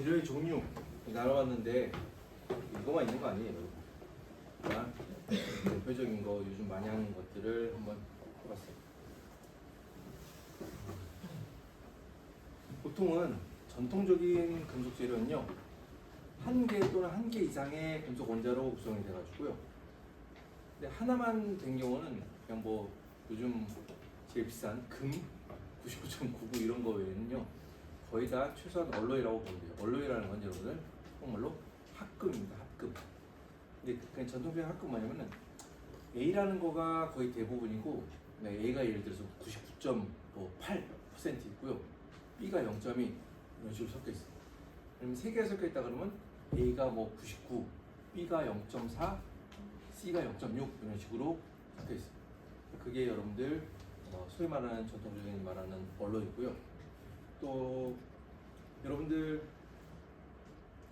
재료의 종류 나눠봤는데 이거만 있는 거 아니에요, 여러분? 그냥 대표적인 거 요즘 많이 하는 것들을 한번 해봤어요. 보통은 전통적인 금속 재료는요, 한 개 또는 한 개 이상의 금속 원자로 구성이 돼가지고요. 근데 하나만 된 경우는 그냥 뭐 요즘 제일 비싼 금 99.99 이런 거 외에는요, 거의 다 최소한 얼로이라고 보면 돼요. 얼로이라는 건 여러분들 정말로 합금입니다. 합금. 근데 그냥 전통적인 합금 뭐냐면은 A라는 거가 거의 대부분이고, A가 예를 들어서 99.8% 있고요, B가 0.2 이런 식으로 섞여 있어요. 그러면 세 개가 섞여 있다 그러면 A가 뭐 99, B가 0.4, C가 0.6 이런 식으로 섞여 있어요. 그게 여러분들 소위 말하는 전통적인 말하는 얼로이고요. 또 여러분들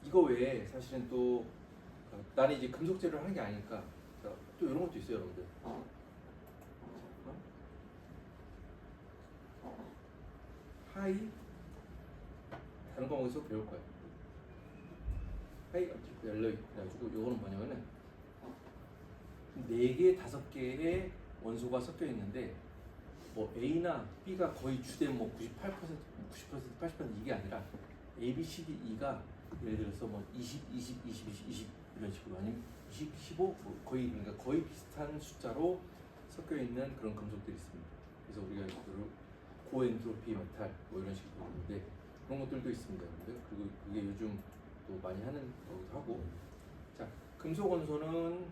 이거 외에 사실은 또 나는 이제 금속 재료를 하는 게 아니니까 또 이런 것도 있어요, 여러분들. 하이 다른 과목에서 배울 거예요. 하이 열려 있고, 이거는 뭐냐면은 4개, 5개의 원소가 섞여 있는데 뭐 A나 B가 거의 주된 뭐 98%, 90%, 80% 이게 아니라 A, B, C, D, E가 예를 들어서 뭐 20, 20, 20, 20, 20 이런 식으로, 아니면 20, 15 뭐 거의, 그러니까 거의 비슷한 숫자로 섞여 있는 그런 금속들이 있습니다. 그래서 우리가 고엔트로피 메탈 뭐 이런 식으로 부르는데 그런 것들도 있습니다, 여러분들. 그리고 그게 요즘 또 많이 하는 거기도 하고. 자, 금속 원소는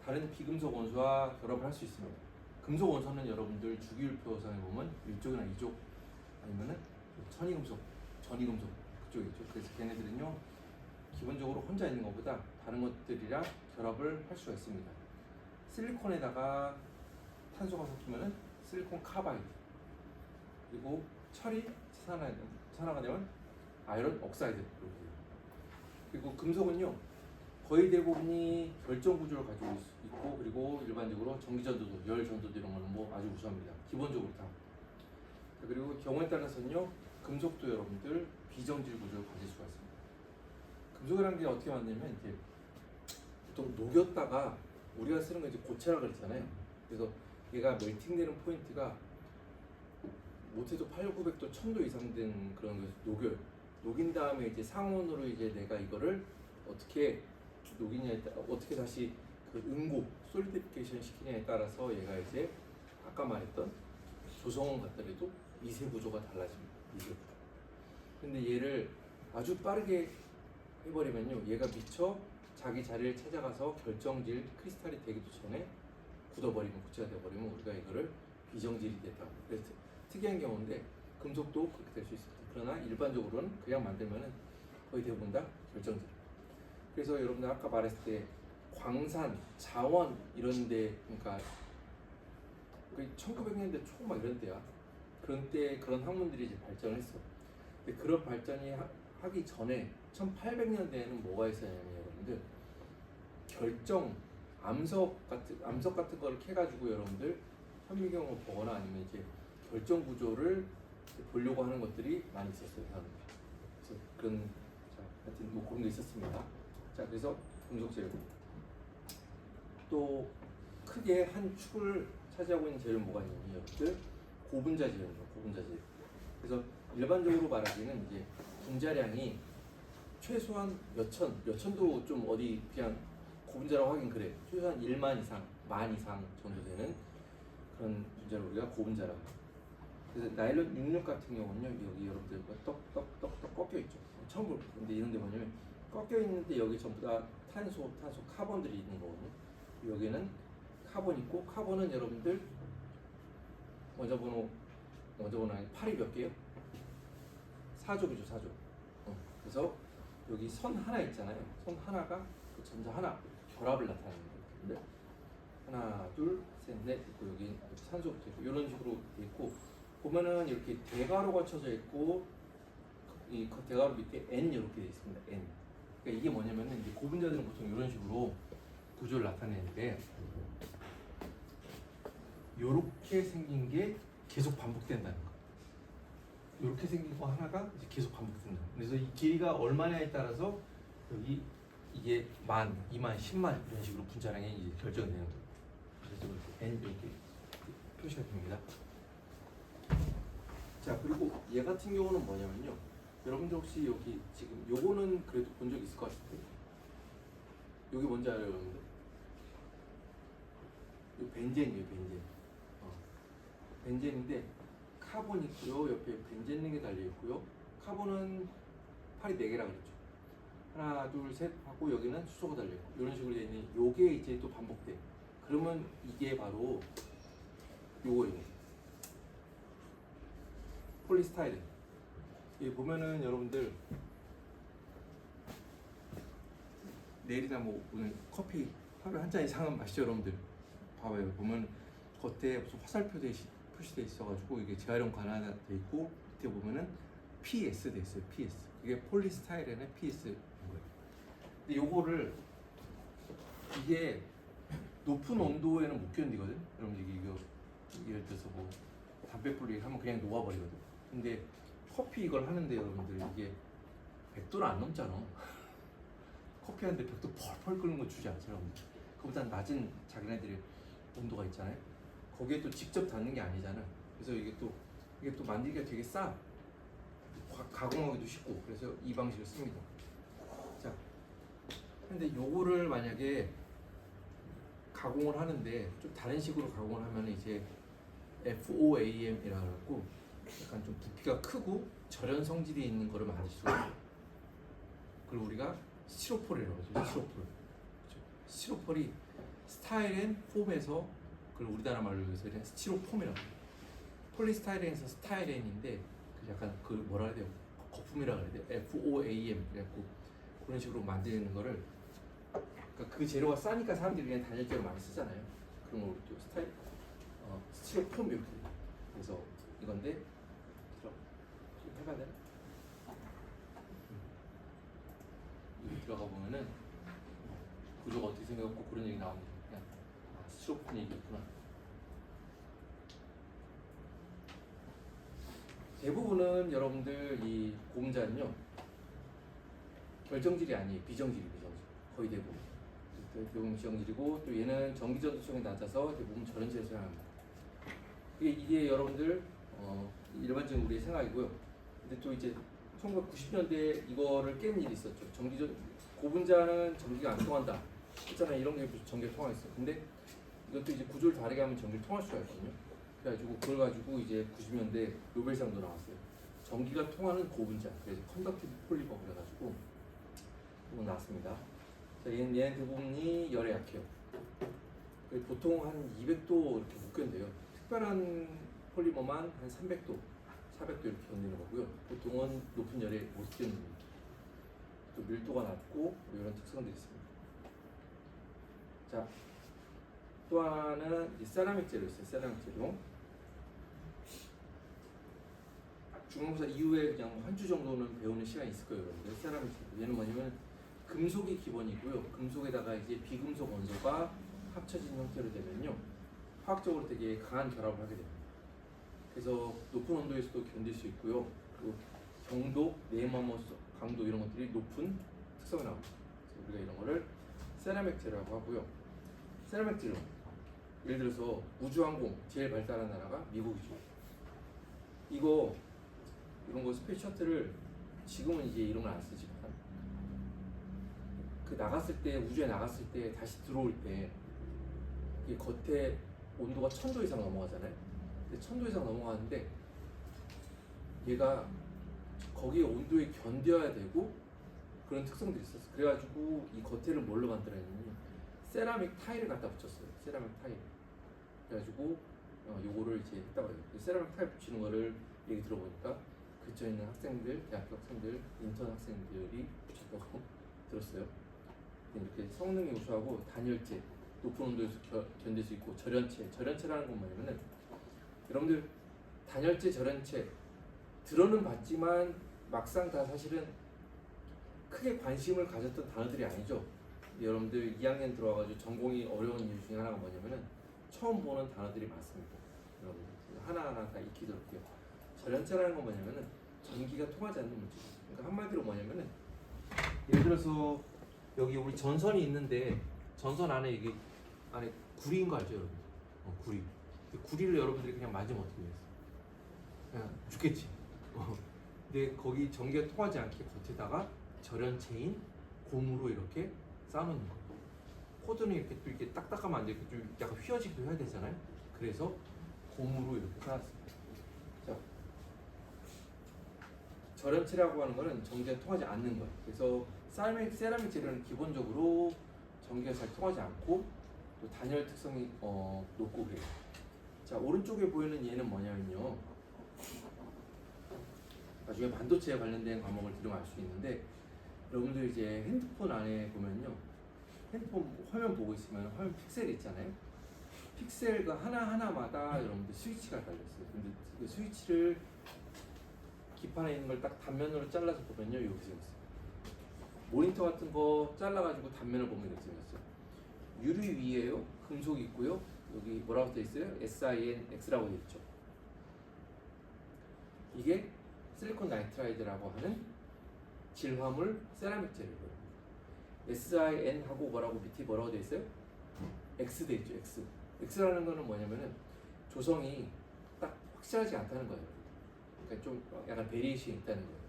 다른 비금속 원소와 결합을 할 수 있습니다. 금속 원소는 여러분들 주기율표상에 보면 1족이나 2족 아니면은 천이금속, 전이금속 그쪽이죠. 그래서 걔네들은요, 기본적으로 혼자 있는 것보다 다른 것들이랑 결합을 할 수가 있습니다. 실리콘에다가 탄소가 섞이면은 실리콘 카바이드, 그리고 철이 산화가 되면 아이런 옥사이드 이렇게 돼요. 그리고 금속은요, 거의 대부분이 결정 구조를 가지고 있고, 그리고 일반적으로 전기 전도도, 열 전도도 이런 거는 뭐 아주 우수합니다. 기본적으로 다. 그리고 경우에 따라서는요, 금속도 여러분들 비정질 구조를 가질 수가 있습니다. 금속이라는 게 어떻게 만드냐면 이제 보통 녹였다가 우리가 쓰는 건 이제 고체라 그랬잖아요. 그래서 얘가 멜팅되는 포인트가 못해도 800, 900도, 1000도 이상 된 그런 것을 녹여요. 녹인 다음에 이제 상온으로 이제 내가 이거를 어떻게 녹이냐에 따라, 어떻게 다시 그 응고, 솔리디피케이션 시키냐에 따라서 얘가 이제 아까 말했던 조성원 같더라도 미세 구조가 달라집니다. 미세 구조. 근데 얘를 아주 빠르게 해버리면요, 얘가 미처 자기 자리를 찾아가서 결정질 크리스탈이 되기도 전에 굳어버리면, 고체가 되어버리면 우리가 이거를 비정질이 됐다. 그래서 특이한 경우인데 금속도 그렇게 될 수 있습니다. 그러나 일반적으로는 그냥 만들면은 거의 대부분 다 결정질. 그래서 여러분들 아까 말했을 때 광산, 자원 이런데, 그러니까 1900년대 초 막 이런 때야. 그런 때 그런 학문들이 이제 발전을 했어. 근데 그런 발전이 하기 전에 1800년대에는 뭐가 있었냐면 여러분들, 결정 암석 같은 거를 캐가지고 여러분들 현미경을 보거나 아니면 이제 결정 구조를 보려고 하는 것들이 많이 있었어요. 그래서 그런, 자, 하여튼 뭐 그런 게 있었습니다. 자, 그래서 금속 재료. 또 크게 한 축을 차지하고 있는 재료는 뭐가 있냐면 여러분들 고분자 재료죠. 고분자 재료. 그래서 일반적으로 말하기는 이제 분자량이 최소한 몇 천도 좀 어디 그냥 고분자라고 하긴 그래. 최소한 1만 이상, 1만 이상 정도 되는 그런 분자를 우리가 고분자라고 합니다. 그래서 나일론 66 같은 경우는요, 여기 여러분들 떡 꺾여 있죠. 처음 볼 거예요. 근데 이런 데 뭐냐면 꺾여 있는데 여기 전부 다 탄소, 카본들이 있는 거거든요. 여기는 카본 있고, 카본은 여러분들 원자번호 아니 8이 몇 개요? 4족이죠, 4족. 그래서 여기 선 하나 있잖아요. 선 하나가 그 전자 하나 결합을 나타내는 거예요. 하나, 둘, 셋, 넷 있고, 여기 산소부터 있고, 이런 식으로 돼 있고, 보면은 이렇게 대괄호가 쳐져 있고, 이 대괄호 밑에 N 이렇게 돼 있습니다. N. 그러니까 이게 뭐냐면은 이제 고분자들은 보통 이런 식으로 구조를 나타내는데, 이렇게 생긴 게 계속 반복된다는 거. 이렇게 생긴 거 하나가 이제 계속 반복된다. 그래서 이 길이가 얼마냐에 따라서 여기 이게 10,000, 20,000, 100,000 이런 식으로 분자량이 이제 결정되는 거예요. 그래서 이렇게 n 이렇게 표시가 됩니다. 자, 그리고 얘 같은 경우는 뭐냐면요. 여러분들 혹시 여기 지금 요거는 그래도 본 적 있을 것 같은데 여기 뭔지 알아요, 여러분들? 이 벤젠이에요, 벤젠. 벤젠인데 카본 있고요. 옆에 벤젠 링이 달려 있고요. 카본은 팔이 4개라 그랬죠. 하나, 둘, 셋 하고 여기는 수소가 달려 있고 이런 식으로 되어 있는 요게 이제 또 반복돼. 그러면 이게 바로 요거예요. 폴리스타이렌. 여기 보면은 여러분들 내일이나 뭐 오늘 커피 하루에 한 잔 이상은 마시죠, 여러분들. 봐봐요. 보면 겉에 무슨 화살표 표시돼 있어가지고 이게 재활용 가능하다 돼 있고 밑에 보면은 PS 돼 있어요. PS. 이게 폴리스타이렌의 PS인 거예요. 근데 요거를 이게 높은 온도에는 못 견디거든. 여러분들 이거 예를 들어서 뭐 담배 뿌리 하면 그냥 녹아버리거든. 근데 커피 이걸 하는데 여러분들 이게 100도를 안 넘잖아. 커피 하는데 100도 펄펄 끓는 거 주지 않잖아. 그보다 낮은 자기네들의 온도가 있잖아요. 거기에 또 직접 닿는 게 아니잖아. 그래서 이게 또 만들기가 되게 싸. 가공하기도 쉽고. 그래서 이 방식을 씁니다. 자, 근데 요거를 만약에 가공을 하는데 좀 다른 식으로 가공을 하면 이제 FOAM이라고 해갖고 약간 좀 부피가 크고 절연 성질이 있는 거를 만들 수가 있어요. 그리고 우리가 스티로폴이라고 하죠. 스티로폴. 그렇죠? 스티로폴이 스타일엔 폼에서 그걸 우리나라 말로 해서 스티로폼이라고 해요. 폴리스타이렌에서 스타일렌인데 약간 그 뭐라 해야 돼요? 거품이라고 해야 돼요. FOAM 그래갖고 그런 식으로 만드는 거를 그러니까 그 재료가 싸니까 사람들이 그냥 단열재로 많이 쓰잖아요. 그런 걸 또 스티로폼 이렇게 돼요. 그래서 이건데 좀 해봐야 되나? 여기 들어가 보면은 구조가 어떻게 생겼고 그런 얘기 나옵니다. 그냥 스티로폼 얘기였구나. 대부분은 여러분들 이 고분자는요 결정질이 아니에요. 비정질이 거의 대부분 비정질이고 또 얘는 전기전도성이 낮아서 대부분 절연체를 사용합니다. 이게 여러분들 일반적인 우리의 생각이고요. 근데 또 이제 1990년대에 이거를 깬 일이 있었죠. 고분자는 전기가 안 통한다 했잖아요. 이런 게 무슨 전기가 통하겠어. 근데 이것도 이제 구조를 다르게 하면 전기를 통할 수가 있거든요. 그래가지고 그걸 가지고 이제 90년대 노벨상도 나왔어요. 전기가 통하는 고분자. 그래서 컨덕티브 폴리머 그래가지고 이거 나왔습니다. 자, 얘는 대부분이 열에 약해요. 보통 한 200도 이렇게 못 견뎌요. 특별한 폴리머만 한 300도, 400도 이렇게 견디는 거고요. 보통은 높은 열에 못 견딥니다. 또 밀도가 낮고 이런 특성들이 있습니다. 자, 또 하나는 세라믹 재료 있어요. 세라믹 재료. 중간고사 이후에 그냥 한 주 정도는 배우는 시간이 있을 거예요, 여러분들. 세라믹 재료. 얘는 뭐냐면 금속이 기본이고요. 금속에다가 이제 비금속 원소가 합쳐진 형태로 되면요, 화학적으로 되게 강한 결합을 하게 됩니다. 그래서 높은 온도에서도 견딜 수 있고요. 그리고 경도, 내마모스, 강도 이런 것들이 높은 특성이 나옵니다. 그래서 우리가 이런 거를 세라믹 재료라고 하고요. 세라믹 재료. 예를 들어서 우주항공 제일 발달한 나라가 미국이죠. 이런 거 스페이스 셔틀을 지금은 이제 이런 걸 안 쓰지만 그 나갔을 때 우주에 나갔을 때 다시 들어올 때 이 겉에 온도가 1000도 이상 넘어가잖아요. 근데 1000도 이상 넘어가는데 얘가 거기에 온도에 견뎌야 되고 그런 특성들이 있었어. 그래가지고 이 겉에를 뭘로 만들었냐면 세라믹 타일을 갖다 붙였어요. 세라믹 타일. 그래가지고 요거를 이제 했다고 해요. 세라믹 타일 붙이는 거를 얘기 들어보니까 근처에 있는 학생들, 대학교 학생들, 인턴 학생들이 붙였다고 들었어요. 이렇게 성능이 우수하고 단열재, 높은 온도에서 견딜 수 있고 절연체라는 건 뭐냐면은 여러분들 단열재, 절연체 들어는 봤지만 막상 다 사실은 크게 관심을 가졌던 단어들이 아니죠. 여러분들 2학년 들어와가지고 전공이 어려운 이유 중에 하나가 뭐냐면은 처음 보는 단어들이 많습니다. 여러분 하나하나 다 익히도록요. 절연체라는 건 뭐냐면은 전기가 통하지 않는 물질. 그러니까 한마디로 뭐냐면은 예를 들어서 여기 우리 전선이 있는데 전선 안에 이게 안에 구리인 거 알죠, 여러분? 구리. 구리를 여러분들이 그냥 맞으면 어떻게 되겠어? 그냥 죽겠지. 근데 거기 전기가 통하지 않게 겉에다가 절연체인 고무로 이렇게 쌓아놓는 거예요. 코드는 이렇게 또 이렇게 딱딱하면 안 돼. 이렇게 좀 약간 휘어지기도 해야 되잖아요. 그래서 고무로 이렇게 쌓았습니다. 자, 절연체라고 하는 거는 전기가 통하지 않는 거예요. 그래서 세라믹 재료는 기본적으로 전기가 잘 통하지 않고 또 단열 특성이 높고 그래요. 자, 오른쪽에 보이는 얘는 뭐냐면요. 나중에 반도체에 관련된 과목을 들으면 알 수 있는데 여러분들 이제 핸드폰 안에 보면요. 핸드폰 화면 보고 있으면 화면 픽셀이 있잖아요. 픽셀과 하나하나마다 여러분들 스위치가 달렸어요. 근데 그 스위치를 기판에 있는 걸 딱 단면으로 잘라서 보면요. 이렇게 생겼어요. 모니터 같은 거 잘라가지고 단면을 보면 이렇게 생겼어요. 유리 위에요. 금속이 있고요. 여기 뭐라고 되어 있어요? SINX라고 되어 있죠. 이게 실리콘 나이트라이드라고 하는 질화물 세라믹 재료예요. SIN하고 뭐라고 밑에 뭐라고 되어 있어요? X 되어 있죠. X. X라는 거는 뭐냐면은 조성이 딱 확실하지 않다는 거예요. 그러니까 좀 약간 베리에이션이 있다는 거예요.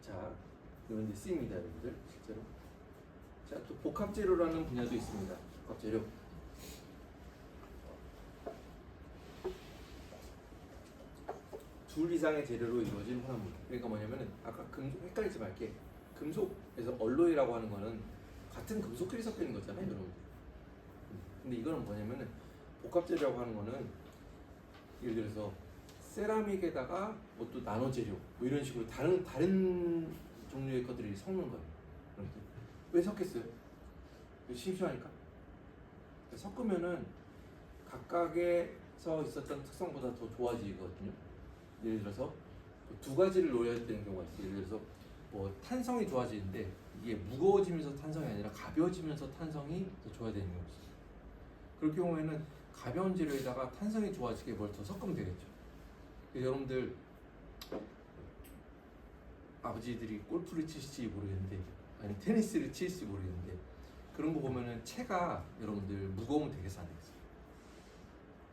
자, 이런 데 쓰입니다, 여러분들 실제로. 자, 또 복합 재료라는 분야도 있습니다. 복합 재료. 둘 이상의 재료로 이루어진 화합물. 그러니까 뭐냐면은 아까 금속 헷갈리지 말게. 금속에서 얼로이라고 하는 거는 같은 금속끼리 섞여 있는 거잖아요, 여러분. 근데 이거는 뭐냐면은 복합 재료라고 하는 거는 예를 들어서 세라믹에다가 뭐 또 나노 재료 뭐 이런 식으로 다른 종류의 것들이 섞는 거예요. 왜 섞겠어요? 심심하니까. 섞으면은 각각에서 있었던 특성보다 더 좋아지거든요. 예를 들어서 두 가지를 노려야 되는 경우가 있어요. 예를 들어서 뭐 탄성이 좋아지는데 이게 무거워지면서 탄성이 아니라 가벼워지면서 탄성이 더 좋아야 되는 경우가 있어요. 그럴 경우에는 가벼운 재료에다가 탄성이 좋아지게 뭘 더 섞으면 되겠죠. 그래서 여러분들 아버지들이 골프를 치실지 모르겠는데 아니 테니스를 칠지 모르겠는데 그런 거 보면은 채가 여러분들 무거우면 되겠어 안 되겠어?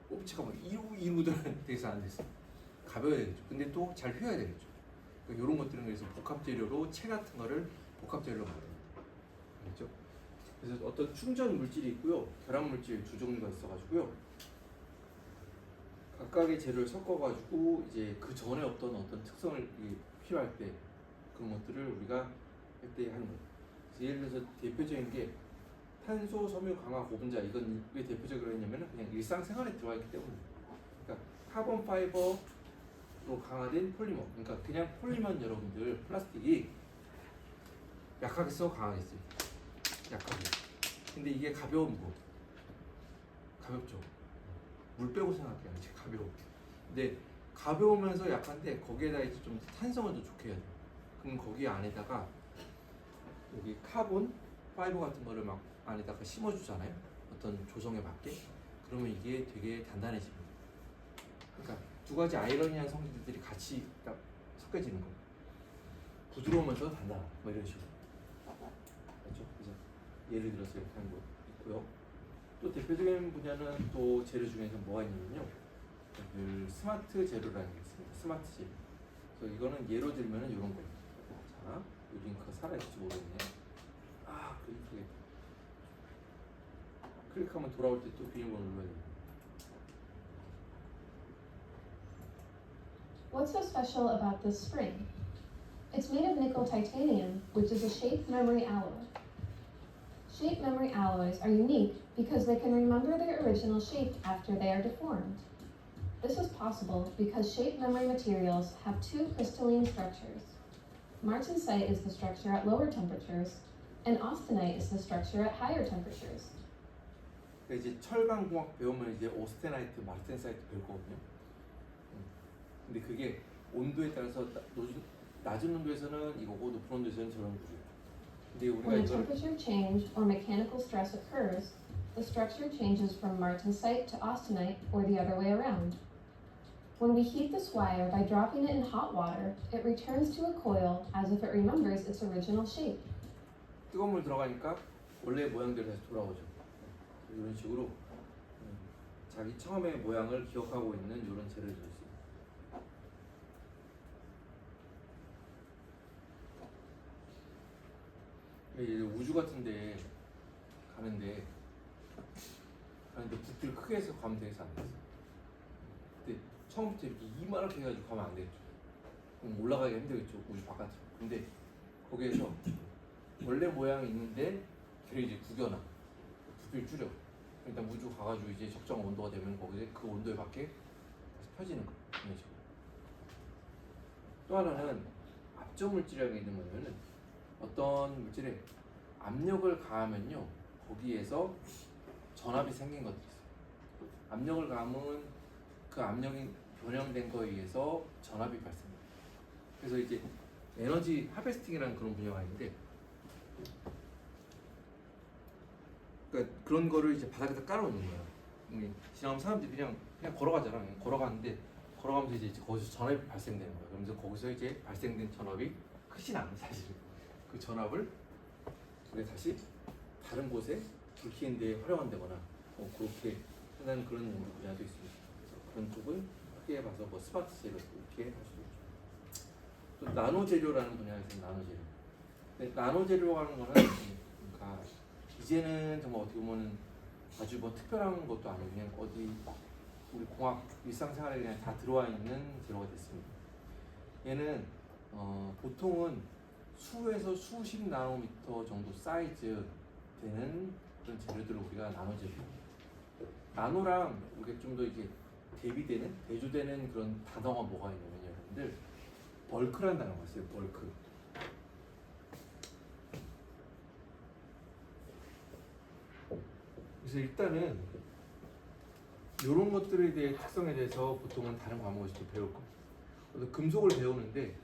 꼽치가 막 이루들은 되겠어 안 되겠어? 가벼워야 되겠죠. 근데 또 잘 휘어야 되겠죠. 그러니까 이런 것들은 그래서 복합 재료로 채 같은 거를 복합 재료로 만듭니다. 알겠죠? 그래서 어떤 충전 물질이 있고요, 결합 물질 두 종류가 있어가지고요. 각각의 재료를 섞어가지고 이제 그 전에 없던 어떤 특성을 필요할 때 그런 것들을 우리가 할 때 하는 거예요. 그래서 예를 들어서 대표적인 게 탄소 섬유 강화 고분자. 이건 왜 대표적으로 했냐면 그냥 일상생활에 들어가 있기 때문에. 그러니까 카본 파이버로 강화된 폴리머. 그러니까 그냥 폴리머는 여러분들 플라스틱이 약하겠어, 강하겠어요? 약하게. 근데 이게 가벼운 거. 가볍죠. 물 빼고 생각해요. 이제 가벼워. 근데 가벼우면서 약한데 거기에다 이제 좀 탄성을 더 좋게 해야 돼. 그럼 거기 안에다가 여기 카본 파이버 같은 거를 막 안에다가 심어주잖아요. 어떤 조성에 맞게. 그러면 이게 되게 단단해집니다. 그러니까 두 가지 아이러니한 성질들이 같이 딱 섞여지는 거예요. 부드러우면서 단단한 뭐 이런 식으로. 그렇죠? 그래서 예를 들어서 이렇게 하는 거 있고요. 또 대표적인 분야는 또 재료 중에서 뭐가 있냐면요. 스마트 재료라는 게 있습니다. 스마트 재료. 그래서 이거는 예로 들면은 이런 거예요. 자, 이 링크가 살아있을지 모르겠네요. 클릭하겠다. 클릭하면 돌아올 때 또 비밀번호 눌러야 됩니다. What's so special about this spring? It's made of nickel titanium, which is a shape memory alloy. Shape memory alloys are unique because they can remember their original shape after they are deformed. This is possible because shape memory materials have two crystalline structures. Martensite is the structure at lower temperatures, and austenite is the structure at higher temperatures. 이제 철강공학 배우면 이제 오스테나이트, 마르텐사이트 배울 거거든요. 근데 그게 온도에 따라서 낮은 온도에서는 이거고 높은 온도에서는 저런 거예요. 근데 우리가 When a temperature change or mechanical stress occurs, the structure changes from martensite to austenite or the other way around. When we heat this wire by dropping it in hot water, it returns to a coil as if it remembers its original shape. 뜨거운 물 들어가니까 원래 모양대로 다시 돌아오죠. 이런 식으로 자기 처음의 모양을 기억하고 있는 이런 재료를 줄 수 있어요. 이제 우주 같은데 가는데 부피를 크게 해서 가면 되겠어 안 되겠어? 근데 처음부터 이렇게 이만하게 해가지고 가면 안 되겠죠. 그럼 올라가기가 힘들겠죠. 우주 바깥으로. 근데 거기에서 원래 모양이 있는데 걔를 이제 구겨놔. 부피를 줄여. 일단 우주 가가지고 이제 적정 온도가 되면 거기에 그 온도에 맞게 다시 펴지는 거야. 이런 식으로. 또 하나는 압적 물질이라는 게 있는 거냐면은 어떤 물질에 압력을 가하면요 거기에서 전압이 생긴 것들이 있어요. 압력을 가하면 그 압력이 변형된 거에 의해서 전압이 발생해요. 그래서 이제 에너지 하베스팅이라는 그런 분야가 있는데, 그러니까 그런 거를 이제 바닥에다 깔아놓는 거야. 지나가면 사람들이 그냥 걸어가잖아. 그냥 걸어가는데 걸어가면서 이제 거기서 전압이 발생되는 거야. 그러면서 거기서 이제 발생된 전압이 크진 않아 사실은. 그 전압을 우리 다시 다른 곳에 불 켜는 데 활용한다거나 그렇게 한다는 그런 분야도 있습니다. 그래서 그런 쪽을 크게 봐서 뭐 스마트 재료 이렇게 할 수도 있죠. 또 나노 재료라는 분야에서 나노 재료. 근데 나노 재료라는 거는 그러니까 이제는 정말 어떻게 보면 아주 뭐 특별한 것도 아니고 그냥 어디 우리 공학 일상생활에 그냥 다 들어와 있는 재료가 됐습니다. 얘는 보통은 수에서 수십 나노미터 정도 사이즈 되는 그런 재료들을 우리가 나노 재료. 나노랑 우리가 좀 더 이게 대조되는 그런 단어가 뭐가 있냐면 여러분들 벌크라는 단어가 있어요. 벌크. 그래서 일단은 이런 것들에 대해 특성에 대해서 보통은 다른 과목에서도 배울 거예요. 어떤 금속을 배우는데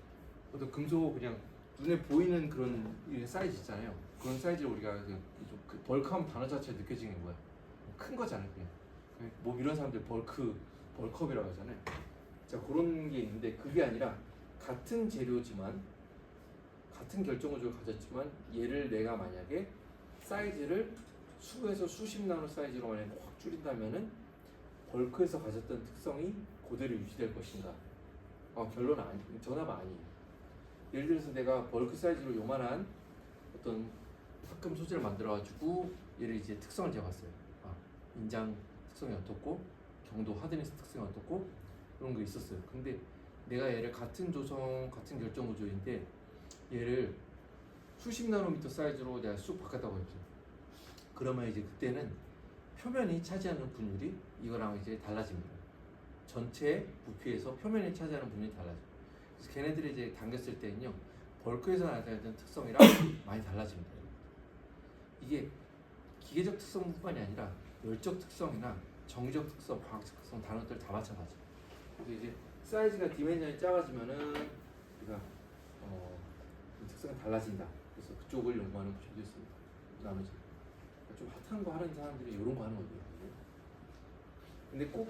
어떤 금속 그냥 눈에 보이는 그런 사이즈 있잖아요. 그런 사이즈를 우리가 그냥 그 벌크하면 단어 자체가 느껴지는 게 뭐야? 큰 거잖아요. 그냥 뭐 이런 사람들 벌크업이라고 하잖아요. 자, 그런 게 있는데 그게 아니라 같은 재료지만 같은 결정 구조를 가졌지만 얘를 내가 만약에 사이즈를 수에서 수십 나노 사이즈로 만약에 확 줄인다면은 벌크에서 가졌던 특성이 그대로 유지될 것인가? 결론은 전압은 아니에요. 예를 들어서 내가 벌크 사이즈로 요만한 어떤 합금 소재를 만들어가지고 얘를 이제 특성을 재봤어요. 인장 특성이 어떻고 경도 하드니스 특성이 어떻고 그런 거 있었어요. 근데 내가 얘를 같은 조성, 같은 결정 구조인데 얘를 수십 나노미터 사이즈로 내가 쑥 바꿨다고 했죠. 그러면 이제 그때는 표면이 차지하는 분율이 이거랑 이제 달라집니다. 전체 부피에서 표면이 차지하는 분율이 달라져요. 그래서 걔네들이 이제 당겼을 때는요, 벌크에서 나타내는 특성이랑 많이 달라집니다. 이게 기계적 특성뿐만이 아니라 열적 특성이나 정적 특성, 과학적 특성 다른 것들 다 마찬가지예요. 그래서 이제 사이즈가 디멘션이 작아지면은 우리가 특성이 달라진다. 그래서 그쪽을 연구하는 부분도 있습니다. 나머지 좀 핫한 거 하는 사람들이 이런 거 하는 거거든요. 근데 꼭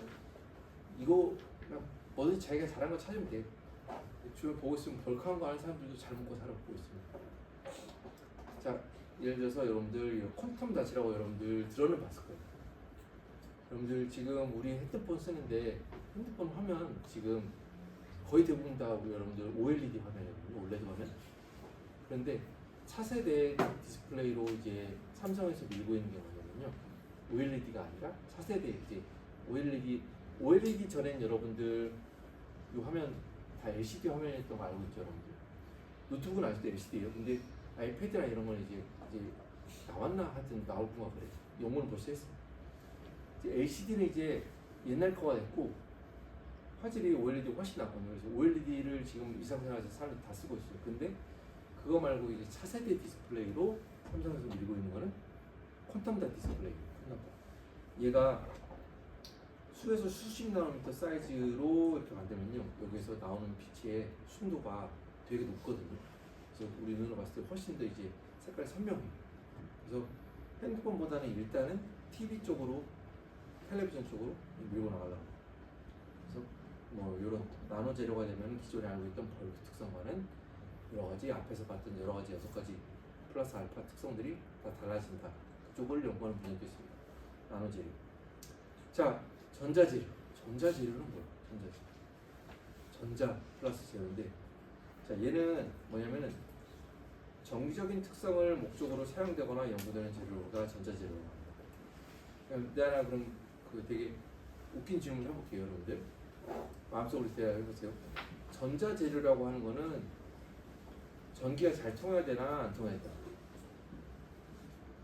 이거 그냥 뭐든지 자기가 잘한 거 찾으면 돼. 주변 보고 있으면 벌크한 거 하는 사람들도 잘 먹고 살아보고 있습니다. 자, 예를 들어서 여러분들 퀀텀 다치라고 여러분들 들어는 봤을 거예요. 여러분들 지금 우리 핸드폰 쓰는데 핸드폰 화면 지금 거의 대부분 다 우리 여러분들 OLED 화면이거든요. OLED 화면. 그런데 차세대 디스플레이로 이제 삼성에서 밀고 있는 게 뭐냐면요, OLED가 아니라 차세대 이제 OLED 전엔 여러분들 이 화면 다 LCD 화면이었던 거 알고 있죠, 여러분들. 노트북은 아직도 LCD예요. 근데 아이패드나 이런 건 이제 나왔나 하여튼 나올 건가 그래. 영문은 벌써 했어. 이제 LCD는 이제 옛날 거가 됐고 화질이 OLED 훨씬 낫거든요. 그래서 OLED를 지금 일상생활에서 사람들이 다 쓰고 있어요. 근데 그거 말고 이제 차세대 디스플레이로 삼성에서 밀고 있는 거는 퀀텀 디스플레이. 얘가 수에서 수십 나노미터 사이즈로 이렇게 만들면요, 여기서 나오는 빛의 순도가 되게 높거든요. 그래서 우리 눈으로 봤을 때 훨씬 더 이제 색깔이 선명해요. 그래서 핸드폰보다는 일단은 TV 쪽으로, 텔레비전 쪽으로 밀고 나가려고. 그래서 뭐 이런 나노 재료가 되면 기존에 알고 있던 벌크 특성과는 여러 가지 앞에서 봤던 여러 가지 6가지 플러스 알파 특성들이 다 달라진다. 그쪽을 연구하는 분야도 있습니다. 나노 재료. 자, 전자재료. 전자재료는 뭐야? 전자재료. 전자 플러스 재료인데, 자 얘는 뭐냐면은 정기적인 특성을 목적으로 사용되거나 연구되는 재료가 전자재료라고 합니다. 내가 그럼 그 되게 웃긴 질문 해볼게요, 여러분들. 마음속으로 대화해보세요. 전자재료라고 하는 거는 전기가 잘 통해야 되나 안 통해야 되나?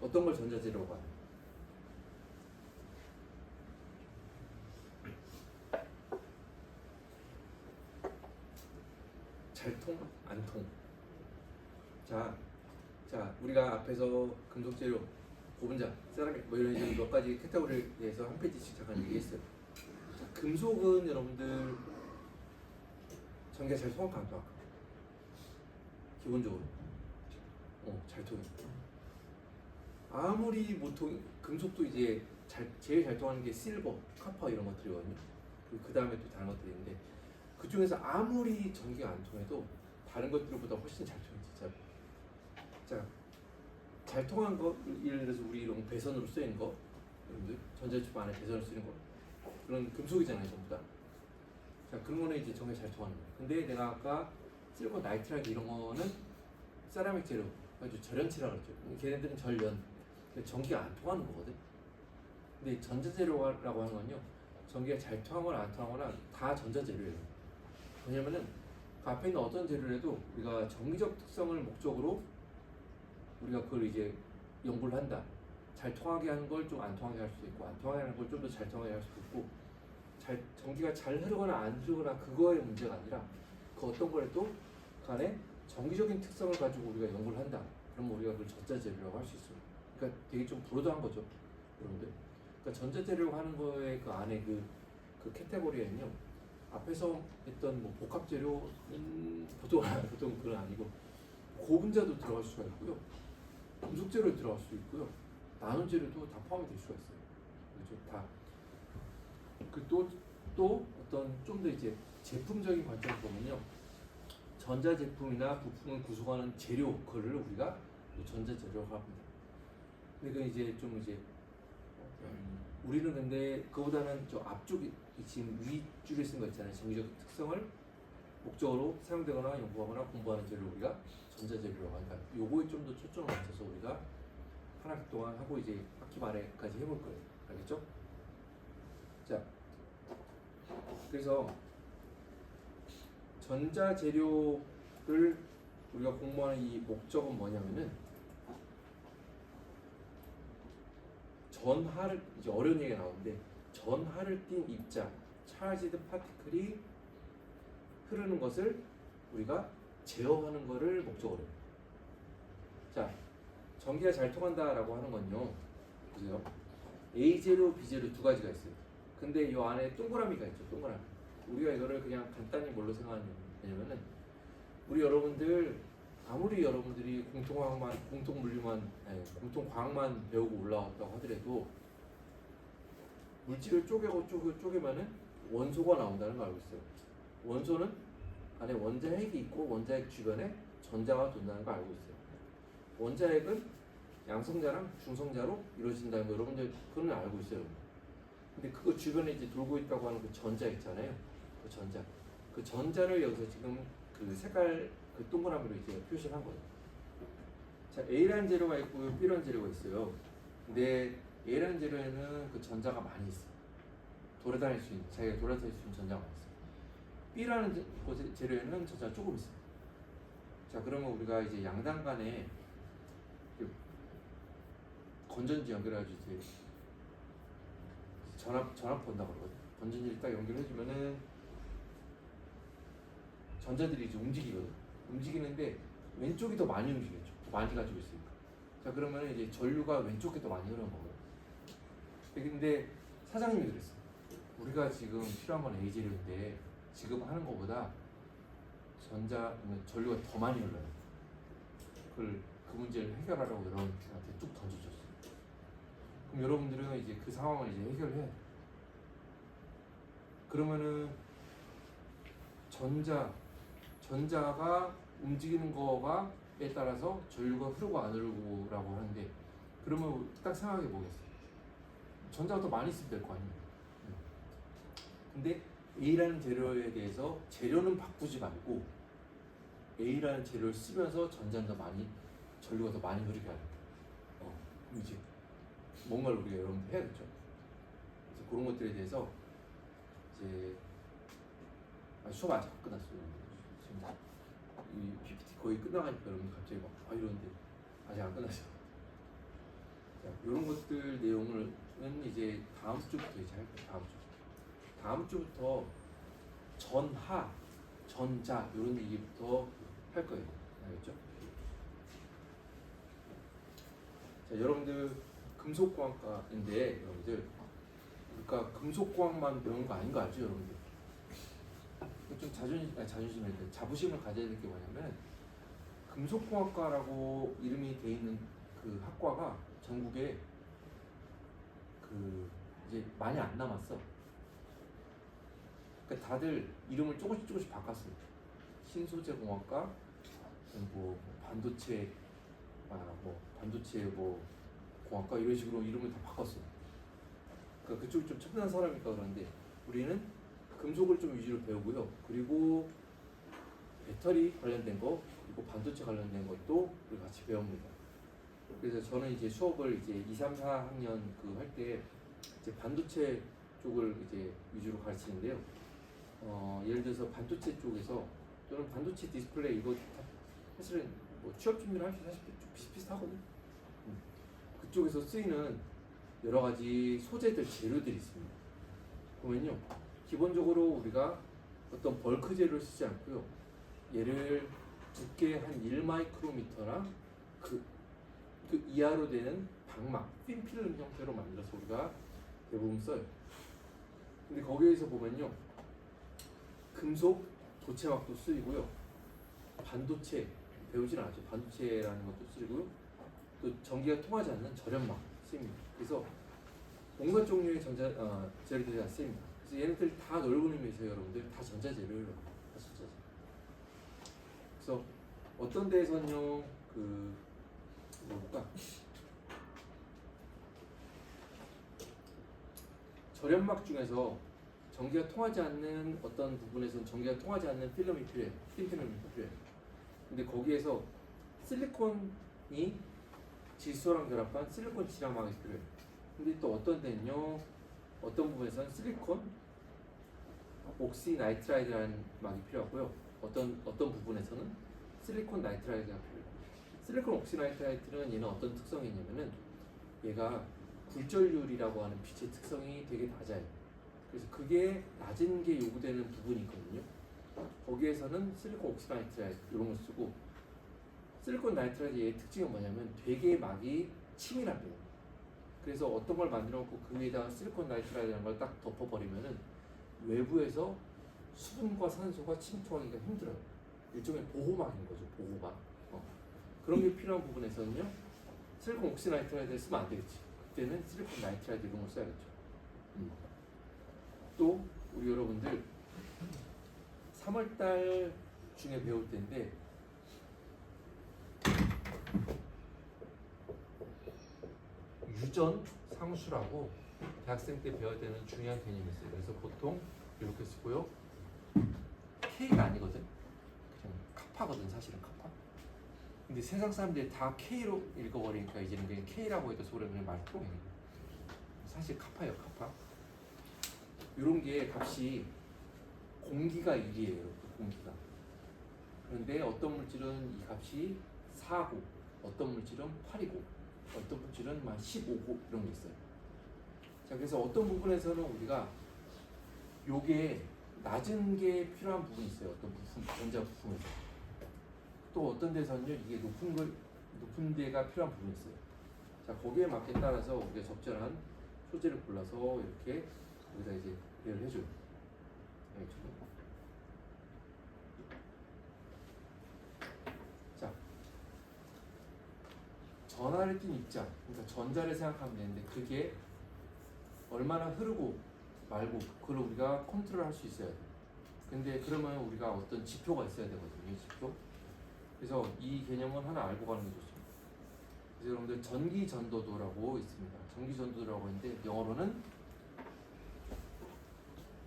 어떤 걸 전자재료라고 하나? 잘 통? 안 통? 자, 우리가 앞에서 금속 재료, 고분자, 세라믹 뭐 이런 몇 가지 카테고리에 대해서 한 페이지씩 잠깐 얘기했어요. 자, 금속은 여러분들 전기가 잘 통할까 안 통할까? 기본적으로 잘 통해. 아무리 보통 금속도 이제 제일 잘 통하는 게 실버, 카퍼 이런 것들이거든요. 그 다음에 또 다른 것들이 있는데 그 중에서 아무리 전기가 안 통해도 다른 것들보다 훨씬 잘 통해 진짜. 자, 잘 통한 거 예를 들어서 우리 이런 배선으로 쓰이는 거, 여러분들 전자제품 안에 배선으로 쓰이는 거 그런 금속이잖아요 전부 다. 자, 그런 거는 이제 전기가 잘 통하는 거예요. 근데 내가 아까 실버, 나이트라이트 이런 거는 세라믹 재료, 아주 절연체라고 그랬죠. 걔네들은 절연, 전기가 안 통하는 거거든. 근데 전자재료라고 하는 건요, 전기가 잘 통하거나 안 통하거나 다 전자재료예요. 왜냐면은 그 앞에 있는 어떤 재료를 해도 우리가 정기적 특성을 목적으로 우리가 그걸 이제 연구를 한다. 잘 통하게 하는 걸 좀 안 통하게 할 수도 있고, 안 통하게 하는 걸 좀 더 잘 통하게 할 수도 있고, 전기가 잘 흐르거나 안 흐르거나 그거의 문제가 아니라 그 어떤 거라도 간에 정기적인 특성을 가지고 우리가 연구를 한다. 그러면 우리가 그걸 전자재료라고 할 수 있어요. 그러니까 되게 좀 브로드한 거죠, 여러분들. 그러니까 전자재료라고 하는 거에 그 안에 그 카테고리에는요, 앞에서 했던 뭐 복합재료, 보통 그건 아니고 고분자도 들어갈 수가 있고요, 금속재료 들어갈 수 있고요, 나노재료도 다 포함이 될 수가 있어요. 그렇죠? 다. 또 어떤 좀 더 이제 제품적인 관점을 보면요, 전자제품이나 부품을 구성하는 재료, 그거를 우리가 전자재료라고 합니다. 근데 그 이제 좀 이제 우리는 근데 그보다는 저 앞쪽이 지금 윗줄에 쓴 거 있잖아요. 정기적 특성을 목적으로 사용되거나 연구하거나 공부하는 재료를 우리가 전자재료라고 하니까 요거에 좀 더 초점을 맞춰서 우리가 한 학기 동안 하고 이제 학기 말에까지 해볼 거예요. 알겠죠? 자, 그래서 전자재료를 우리가 공부하는 이 목적은 뭐냐면은 전하를, 이제 어려운 얘기가 나오는데, 전하를 띤 입자, 차지드 파티클이 흐르는 것을 우리가 제어하는 것을 목적으로 해요. 자, 전기가 잘 통한다라고 하는 건요, 보세요. A 제로, B 제로 두 가지가 있어요. 근데 이 안에 동그라미가 있죠, 동그라미. 우리가 이거를 그냥 간단히 뭘로 생각하냐면은, 우리 여러분들 아무리 여러분들이 공통과학만 배우고 올라왔다고 하더라도 물질을 쪼개면은 원소가 나온다는 걸 알고 있어요. 원소는 안에 원자핵이 있고 원자핵 주변에 전자가 돈다는 걸 알고 있어요. 원자핵은 양성자랑 중성자로 이루어진다는 거 여러분들 그건 알고 있어요. 근데 그거 주변에 이제 돌고 있다고 하는 그 전자 있잖아요. 그 전자를 여기서 지금 그 색깔 그 동그라미로 이제 표시를 한 거예요. 자, A라는 재료가 있고 B라는 재료가 있어요. 근데 A라는 재료에는 그 전자가 많이 있어. 자기가 돌아다닐 수 있는 전자가 많이 있어. B라는 재료에는 전자가 조금 있어. 자, 그러면 우리가 이제 양단 간에 건전지 연결해가지고 이제 전압 본다고 그러거든. 건전지를 딱 연결해주면은 전자들이 이제 움직이거든. 움직이는데 왼쪽이 더 많이 움직이죠. 더 많이 가지고 있으니까. 자, 그러면 이제 전류가 왼쪽에 더 많이 흐르는 거고요. 근데 사장님이 그랬어. 우리가 지금 필요한 건 A 재료인데 지금 하는 것보다 전류가 더 많이 흘러요. 그 문제를 해결하라고 여러분한테 뚝 던져줬어요. 그럼 여러분들은 이제 그 상황을 이제 해결해야 돼. 그러면은 전자가 움직이는 거가에 따라서 전류가 흐르고 안 흐르고라고 하는데, 그러면 딱 생각해 보겠어요. 전자가 더 많이 있으면 될 거 아니에요. 근데 A라는 재료에 대해서 재료는 바꾸지 말고 A라는 재료를 쓰면서 전자는 더 많이, 전류가 더 많이 흐르게 하는 그럼 이제 뭔가를 우리가 여러분들 해야겠죠. 그래서 그런 것들에 대해서 이제 수업 아직 안 끝났어요. 지금 이 PPT 거의 끝나가니까 여러분 갑자기 막 이러는데 아직 안 끝났어요. 자, 이런 것들 내용은 이제 다음 주부터 이제 할 거예요. 다음 주부터 전하, 전자 이런 얘기부터 할 거예요. 알겠죠? 자, 여러분들 금속공학과인데 여러분들 그러니까 금속공학만 배우는 거 아닌 거 알죠, 여러분들? 좀 자존심을 자부심을 가져야 될 게 뭐냐면 금속공학과라고 이름이 돼 있는 그 학과가 전국에 그 이제 많이 안 남았어. 그러니까 다들 이름을 조금씩 바꿨어요. 신소재공학과, 뭐 반도체, 반도체 공학과 이런 식으로 이름을 다 바꿨어. 그러니까 그쪽이 좀 첨단한 사람이니까 그러는데 우리는 금속을 좀 위주로 배우고요. 그리고 배터리 관련된 거, 그리고 반도체 관련된 것도 우리 같이 배웁니다. 그래서 저는 이제 수업을 이제 2, 3, 4학년 그 할 때 이제 반도체 쪽을 이제 위주로 가르치는데요. 예를 들어서 반도체 쪽에서 저는 반도체 디스플레이 이거 사실은 뭐 취업 준비를 할 때 사실 좀 비슷비슷하거든요. 그쪽에서 쓰이는 여러 가지 소재들, 재료들이 있습니다. 보면요, 기본적으로 우리가 어떤 벌크 재료를 쓰지 않고요. 얘를 두께 한 1마이크로미터나 그 이하로 되는 방막, 핀필름 형태로 만들어서 우리가 대부분 써요. 근데 거기에서 보면요, 금속 도체막도 쓰이고요, 반도체 배우진 않았죠. 반도체라는 것도 쓰이고요, 또 전기가 통하지 않는 절연막 쓰입니다. 그래서 온갖 종류의 재료들이 다 쓰입니다. 그래서 얘네들 다 넓은 의미에서 여러분들 다 전자재료예요. 다 전자재료. 그래서 어떤 데에서는요, 뭘까? 절연막 중에서 전기가 통하지 않는 어떤 부분에서는 전기가 통하지 않는 필름이 필요해요. 틴필름이 필요해요. 근데 거기에서 실리콘이 질소랑 결합한 실리콘 지람막이 필요해요. 근데 또 어떤 데는요, 어떤 부분에서는 실리콘 옥시나이트라이드라는 막이 필요하고요. 어떤 부분에서는 실리콘 나이트라이드가 필요해요. 실리콘 옥시나이트라이드는 얘는 어떤 특성이 있냐면은 얘가 굴절률이라고 하는 빛의 특성이 되게 낮아요. 그래서 그게 낮은 게 요구되는 부분이 있거든요. 거기에서는 실리콘 옥시나이트라이드 이런 걸 쓰고, 실리콘 나이트라이드의 특징은 뭐냐면 되게 막이 치밀합니다. 그래서 어떤 걸 만들어 놓고 그 위에다가 실리콘 나이트라이드라는 걸 딱 덮어버리면은 외부에서 수분과 산소가 침투하기가 힘들어요. 일종의 보호막인 거죠, 보호막. 그런 게 필요한 부분에서는요, 실리콘 옥시나이트라이드를 쓰면 안 되겠지. 그때는 실리콘 나이트라이드 이런 걸 써야겠죠. 또 우리 여러분들 3월달 중에 배울 텐데 유전 상수라고 대학생 때 배워야 되는 중요한 개념이 있어요. 그래서 보통 이렇게 쓰고요. K가 아니거든. 그냥 카파거든, 사실은 카파. 근데 세상 사람들이 다 K로 읽어버리니까 이제는 그냥 K라고 해도 소리 그냥 말 통해. 사실 카파예요, 카파. 이런 게 값이 공기가 1이에요, 공기가. 그런데 어떤 물질은 이 값이 4고, 어떤 물질은 8이고, 어떤 물질은 막 15고 이런 게 있어요. 자, 그래서 어떤 부분에서는 우리가 요게 낮은 게 필요한 부분이 있어요. 어떤 부품, 전자 부품에서. 또 어떤 데서는요, 이게 높은 데가 필요한 부분이 있어요. 자, 거기에 맞게 따라서 우리가 적절한 소재를 골라서 이렇게 여기다 이제 배열을 해줘요. 자, 전하를 띤 입자, 그러니까 전자를 생각하면 되는데 그게 얼마나 흐르고 말고 그걸 우리가 컨트롤할 수 있어야 돼. 근데 그러면 우리가 어떤 지표가 있어야 되거든요. 지표. 그래서 이 개념은 하나 알고 가는 게 좋습니다. 그래서 여러분들 전기 전도도라고 있습니다. 전기 전도도라고 있는데 영어로는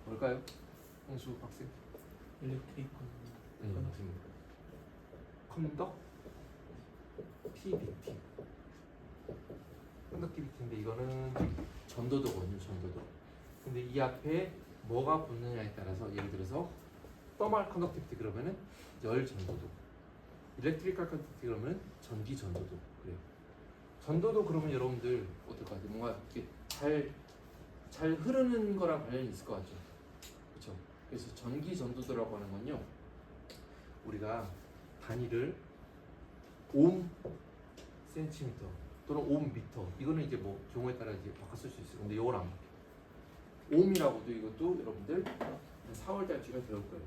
뭘까요? 홍수 박사. 일렉트릭 네, 맞습니다. 컨덕티비티인데 이거는 전도도거든요. 전도도. 근데 이 앞에 뭐가 붙느냐에 따라서 예를 들어서 더멀 컨덕티비티 그러면은 열 전도도, 일렉트리컬 컨덕티비티 그러면 전기 전도도. 그래요. 전도도 그러면 여러분들 어떨 것 같아요? 뭔가 이렇게 잘 흐르는 거랑 관련이 있을 것 같죠. 그렇죠. 그래서 전기 전도도라고 하는 건요, 우리가 단위를 옴 센티미터 또는 옴 미터, 이거는 이제 뭐 경우에 따라 이제 바꿔 쓸 수 있어요. 근데 이걸 안 바뀌어요. 옴이라고도 이것도 여러분들 4월달쯤에 배울 거예요.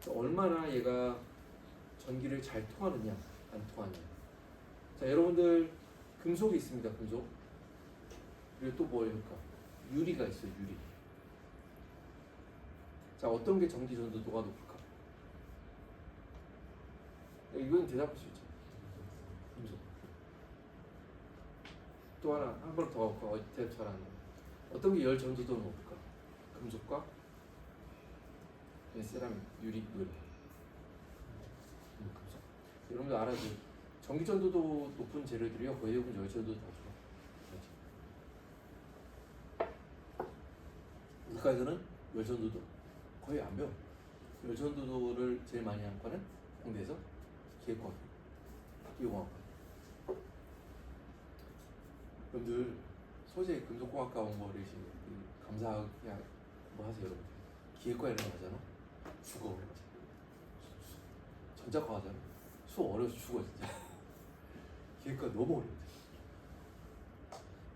그래서 얼마나 얘가 전기를 잘 통하느냐 안 통하느냐. 자, 여러분들 금속이 있습니다. 금속. 그리고 또 뭐일까? 유리가 있어요. 유리. 자, 어떤 게 전기 전도도가 높을까? 이건 대답할 수 있죠. 금속. 또 하나 한 번 더 할까? 대답 잘하는 거. 어떤 게 열 전도도가 높을까? 금속과 세라믹, 유리, 을. 금속. 여러분들 알아도 전기 전도도 높은 재료들이요, 거의 대부분 열 전도도 다 좋아. 국가에서는 열 전도도 거의 안 배워. 열 전도도를 제일 많이 한 과는 공대에서 기계과학, 기계공학과. 여러분들 소재 금속공학과 온 거를 감사하게 뭐 하세요, 여러분? 기계과 이런 거 하잖아. 죽어. 전자과 하잖아. 수업 어려워서 죽어 진짜. 기계과 너무 어려워.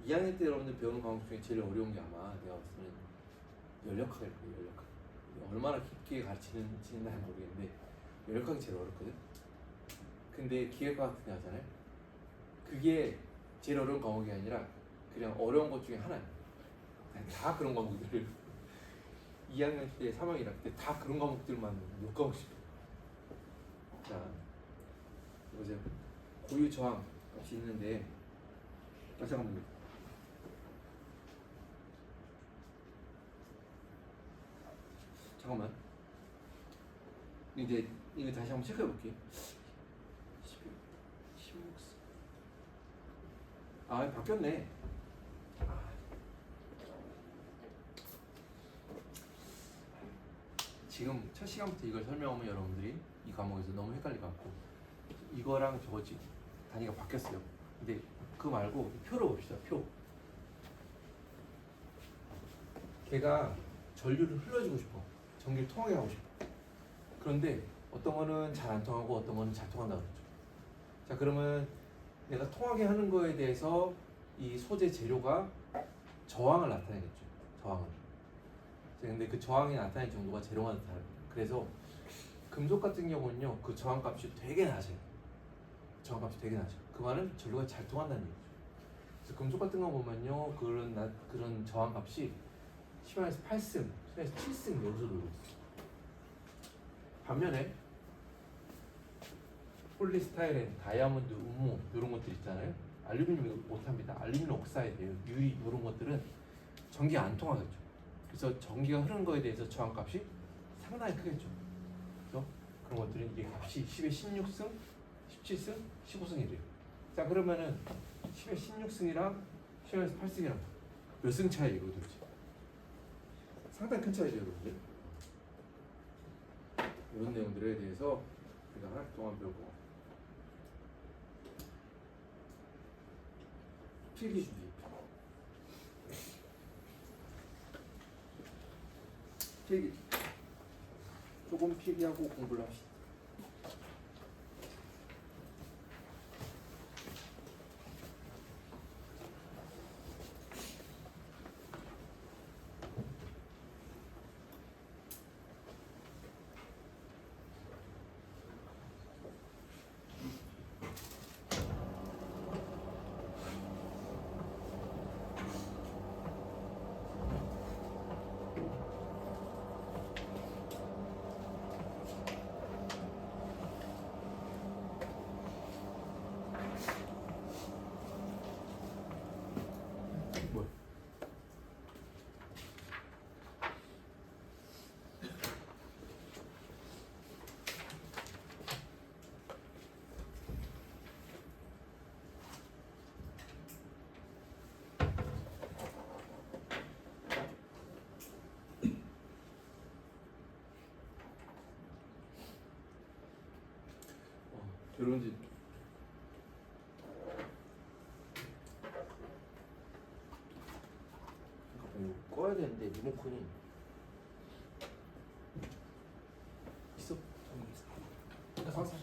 2학년 때 여러분들 배우는 과목 중에 제일 어려운 게 아마 내가 봤을 때는 연력학일 거예요. 연력학. 얼마나 깊게 가르치는지는 잘 모르겠는데 연력학이 제일 어렵거든. 근데 기계과 같은 데 하잖아요. 그게 제일 어려운 과목이 아니라 그냥 어려운 것 중에 하나예요. 다 그런 과목들을 2학년 때 3학년이라 그때 다 그런 과목들만 몇 과목씩. 자, 보세요. 고유 저항 값이 있는데, 잠깐만요. 잠깐만. 이제 이거 다시 한번 체크해 볼게요. 16. 아, 바뀌었네. 지금 첫 시간부터 이걸 설명하면 여러분들이 이 과목에서 너무 헷갈릴 것 같고, 이거랑 저거 지금 단위가 바뀌었어요. 근데 그거 말고 표로 봅시다. 표. 걔가 전류를 흘려주고 싶어. 전기를 통하게 하고 싶어. 그런데 어떤 거는 잘 안 통하고 어떤 거는 잘 통한다 그러죠. 자, 그러면 내가 통하게 하는 거에 대해서 이 소재 재료가 저항을 나타내겠죠. 저항을. 근데 그 저항이 나타낼 정도가 재료가 다르요. 그래서 금속 같은 경우는요, 그 저항값이 되게 낮아요. 저항값이 되게 낮아요. 그 말은 전류가 잘 통한다는 얘기죠. 그래서 금속 같은 거 보면요, 그런 저항값이 10에서 8승, 10에서 7승 여기서 놀고 있어요. 반면에 폴리스타이렌, 다이아몬드, 운무 이런 것들 있잖아요. 알루미늄 못합니다. 알루미늄 옥사이드예요. 유리 이런 것들은 전기가 안 통하겠죠. 그래서 전기가 흐르는 거에 대해서 저항값이 상당히 크겠죠. 그래서 그런 것들은 이게 값이 10에 16승, 17승, 15승이래요. 자, 그러면은 10에 16승이랑 10에서 8승이랑 몇 승 차이예요, 도대체? 상당히 큰 차이죠, 여러분들. 이런 내용들에 대해서 우리가 하나 동안 배우고, 필기 준비. 필기. 조금 필기하고 공부를 합시다. 여러분들 이거 꺼야 되는데 리모컨이 있어? 화살.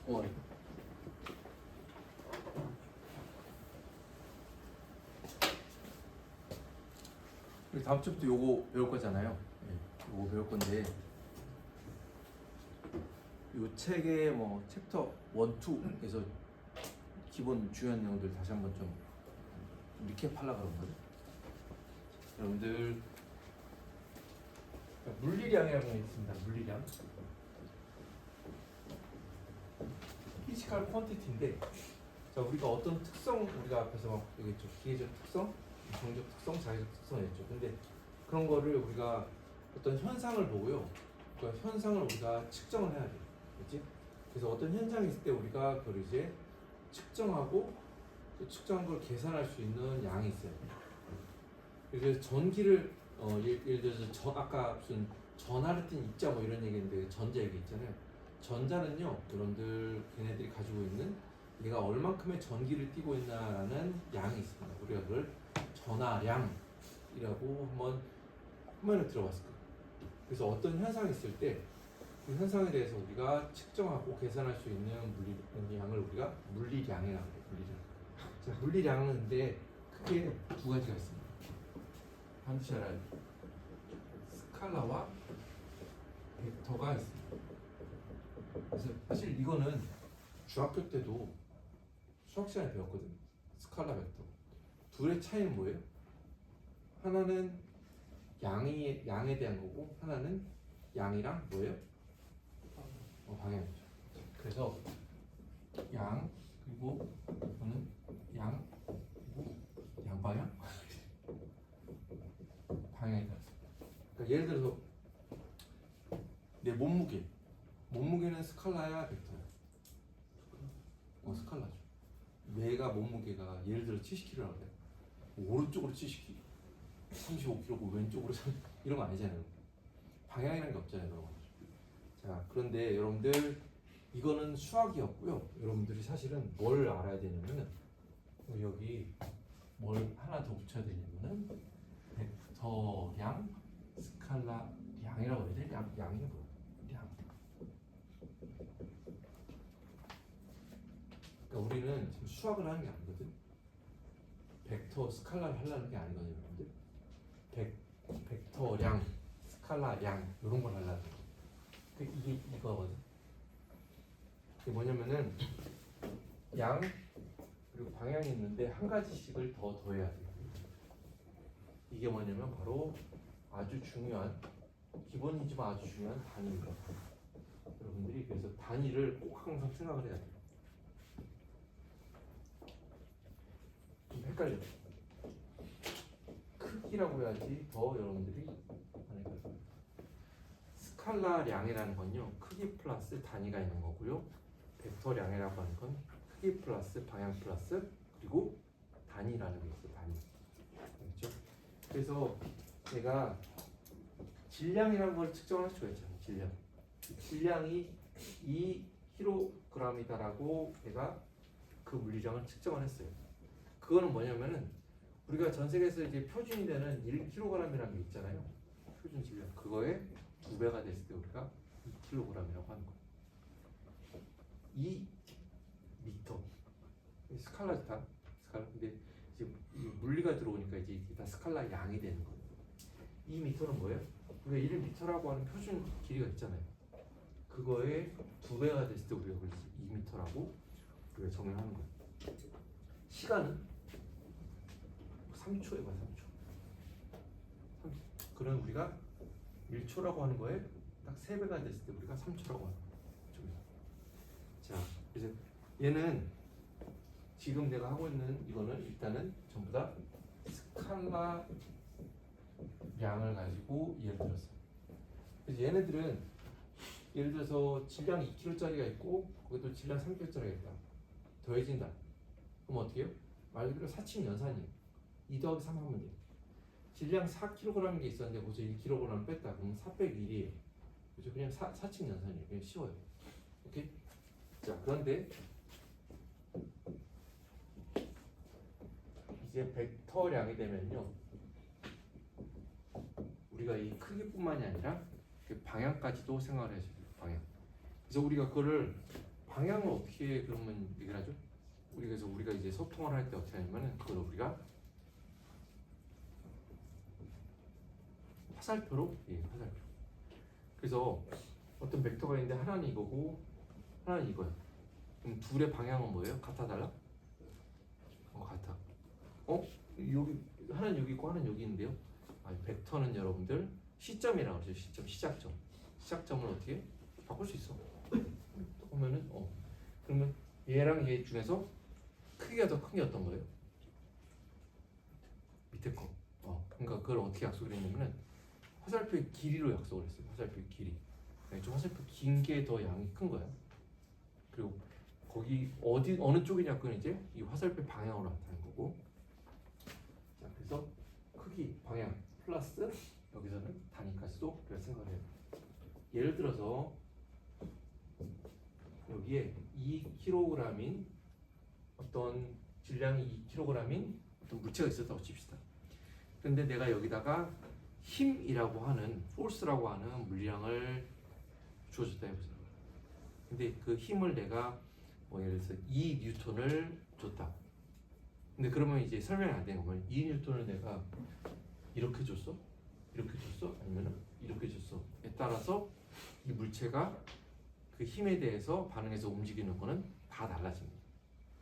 고마워요. 우리 다음 주부터 요거 배울 거잖아요. 네, 요거 배울 건데 요 책의 뭐 챕터 1, 2에서 기본 중요한 내용들 다시 한번 좀 리캡하려고 그러거든요. 여러분들 물리량이라고 있습니다. 물리량. 피지컬 퀀티티인데, 자 우리가 어떤 특성 우리가 앞에서 막 얘기했죠. 기계적 특성, 정적 특성, 자기적 특성이었죠. 근데 그런 거를 우리가 어떤 현상을 보고요. 그 현상을 우리가 측정을 해야 돼요. 그렇지? 그래서 어떤 현상이 있을 때 우리가 그걸 이제 측정하고 그 측정한 걸 계산할 수 있는 양이 있어요. 그래서 전기를 예를 들어서 아까 무슨 전하를 띤 입자 뭐 이런 얘기인데 전자 얘기 있잖아요. 전자는요, 여러분들 걔네들이 가지고 있는 내가 얼만큼의 전기를 띠고 있나라는 양이 있습니다. 우리가 그걸 전하량이라고 한번 화면을 들어봤을 거예요. 그래서 어떤 현상이 있을 때 그 현상에 대해서 우리가 측정하고 계산할 수 있는 물리량을 우리가 물리량이라고 해요. 물리량. 자, 물리량은 근데 크게 두 가지가 있습니다. 반드시 알아야 돼요. 스칼라와 벡터가 있습니다. 그래서 사실 이거는 중학교 때도 수학 시간에 배웠거든요. 스칼라 벡터. 둘의 차이는 뭐예요? 하나는 양에 대한 거고 하나는 양이랑 뭐예요? 방향이죠. 그래서 양 그리고 이거는 양 그리고 양방향 방향이 다르습니다. 그러니까 예를 들어서 내 몸무게는 스칼라야 벡터야? 스칼라죠. 내가 몸무게가 예를 들어 70kg라고 그래. 오른쪽으로 70kg, 35kg, 왼쪽으로 30kg 이런 거 아니잖아요. 방향이라는 게 없잖아요. 그런 거. 자, 그런데 여러분들 이거는 수학이었고요. 여러분들이 사실은 뭘 알아야 되냐면은 여기 뭘 하나 더 붙여야 되냐면은 벡터량, 스칼라량이라고 해야 돼. 양이 뭐야? 량. 그러니까 우리는 지금 수학을 하는 게 아니거든. 벡터, 스칼라를 하려는 게 아니거든요, 여러분들. 벡터량, 스칼라량 이런 걸 하려는 거. 이게 이거거든. 이게 뭐냐면은 양 그리고 방향이 있는데 한 가지씩을 더 더해야 돼. 이게 뭐냐면 바로 아주 중요한 기본이지만 아주 중요한 단위입니다. 여러분들이 그래서 단위를 꼭 항상 생각을 해야 돼요. 좀 헷갈려. 크기라고 해야지 더 여러분들이 안 헷갈려요. 스칼라량이라는 건요, 크기 플러스 단위가 있는 거고요. 벡터량이라고 하는 건 크기 플러스 방향 플러스 그리고 단위라는 게 있어요. 단위. 그렇죠? 그래서 제가 질량이라는 걸 측정할 수가 있잖아요. 질량. 질량이 2kg이다라고 제가 그 물리량을 측정을 했어요. 그거는 뭐냐면은 우리가 전 세계에서 이제 표준이 되는 1kg이라는 게 있잖아요. 표준 질량. 그거에 2배가 됐을 때 우리가 2kg이라고 하는 거예요. 2m. 스칼라지 다. 스칼라. 근데 이제 물리가 들어오니까 이제 다 스칼라 양이 되는 거예요. 2m는 뭐예요? 우리가 1m라고 하는 표준 길이가 있잖아요. 그거의 2배가 됐을 때 우리가 그래서 2m라고 우리가 정의하는 거예요. 시간은 3초에 봐, 3초. 그럼 우리가 1초라고 하는 거에 딱 3배가 됐을 때 우리가 3초라고 하는 거예요. 자, 그래서 얘는 지금 내가 하고 있는 이거는 일단은 전부 다 스칼라 양을 가지고 예를 들었어요. 그래서 얘네들은 예를 들어서 질량 2kg짜리가 있고 거기도 질량 3kg짜리가 있다. 더해진다. 그럼 어떻게 해요? 말 그대로 사칙 연산이에요. 2 더하기 3 하면 돼요. 질량 4kg인 게 있었는데 거기서 1kg 뺐다. 그러면 4 빼기 1이에요. 그죠? 그냥 사칙 연산이에요. 그냥 쉬워요. 오케이? 자, 그런데 이제 벡터량이 되면요, 우리가 이 크기뿐만이 아니라 그 방향까지도 생각을 해야 돼요. 방향. 그래서 우리가 그거를 방향을 어떻게 그러면 얘기를 하죠? 그래서 우리가 이제 소통을 할 때 어떻게 하냐면은 그걸 우리가 화살표로, 화살표. 그래서 어떤 벡터가 있는데 하나는 이거고 하나는 이거야. 그럼 둘의 방향은 뭐예요? 같아 달라? 같아. 여기 하나는 여기 있고 하나는 여기 있는데요. 벡터는 여러분들 시점이라고 하죠. 시점, 시작점. 시작점을 어떻게 바꿀 수 있어? 그러면은 그러면 얘랑 얘 중에서 크기가 더 큰 게 어떤 거예요? 밑에 거. 그러니까 그걸 어떻게 약속을 했냐면은 화살표의 길이로 약속을 했어요. 화살표의 길이. 좀 화살표 긴 게 더 양이 큰 거야. 그리고 거기 어느 쪽이냐 그건 이제 이 화살표 방향으로 나타나는 거고. 자, 그래서 크기, 방향 플러스 여기서는 단위까지도 우리가 생각을 해요. 예를 들어서 여기에 2kg인 어떤 질량이 2kg인 어떤 물체가 있었다고 칩시다. 근데 내가 여기다가 힘이라고 하는 force라고 하는 물량을 주어줬다 해보세요. 근데 그 힘을 내가 예를 들어서 2뉴턴을 줬다. 근데 그러면 이제 설명이 안 되는 거면 2뉴턴을 내가 이렇게 줬어? 이렇게 줬어? 아니면 이렇게 줬어?에 따라서 이 물체가 그 힘에 대해서 반응해서 움직이는 거는 다 달라집니다.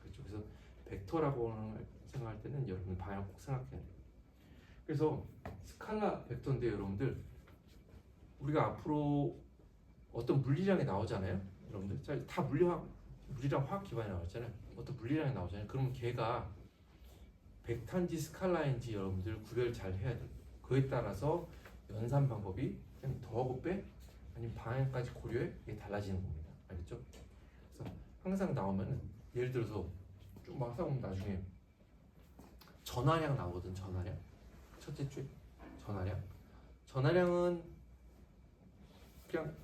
그렇죠? 그래서 벡터라고 생각할 때는 여러분 방향 꼭 생각해야 돼요. 그래서 스칼라 벡터인데 여러분들 우리가 앞으로 어떤 물리량이 나오잖아요. 여러분들 다 물리랑 화학 기반이 나왔잖아요. 어떤 물리량이 나오잖아요. 그러면 걔가 벡터인지 스칼라인지 여러분들 구별 잘 해야 돼요. 그에 따라서 연산 방법이 그냥 더하고 빼 아니면 방향까지 고려해 이게 달라지는 겁니다. 알겠죠? 그래서 항상 나오면은 예를 들어서 좀 막 하다 보면 나중에 전하량 나오거든. 전하량 첫째 주에 전하량은 그냥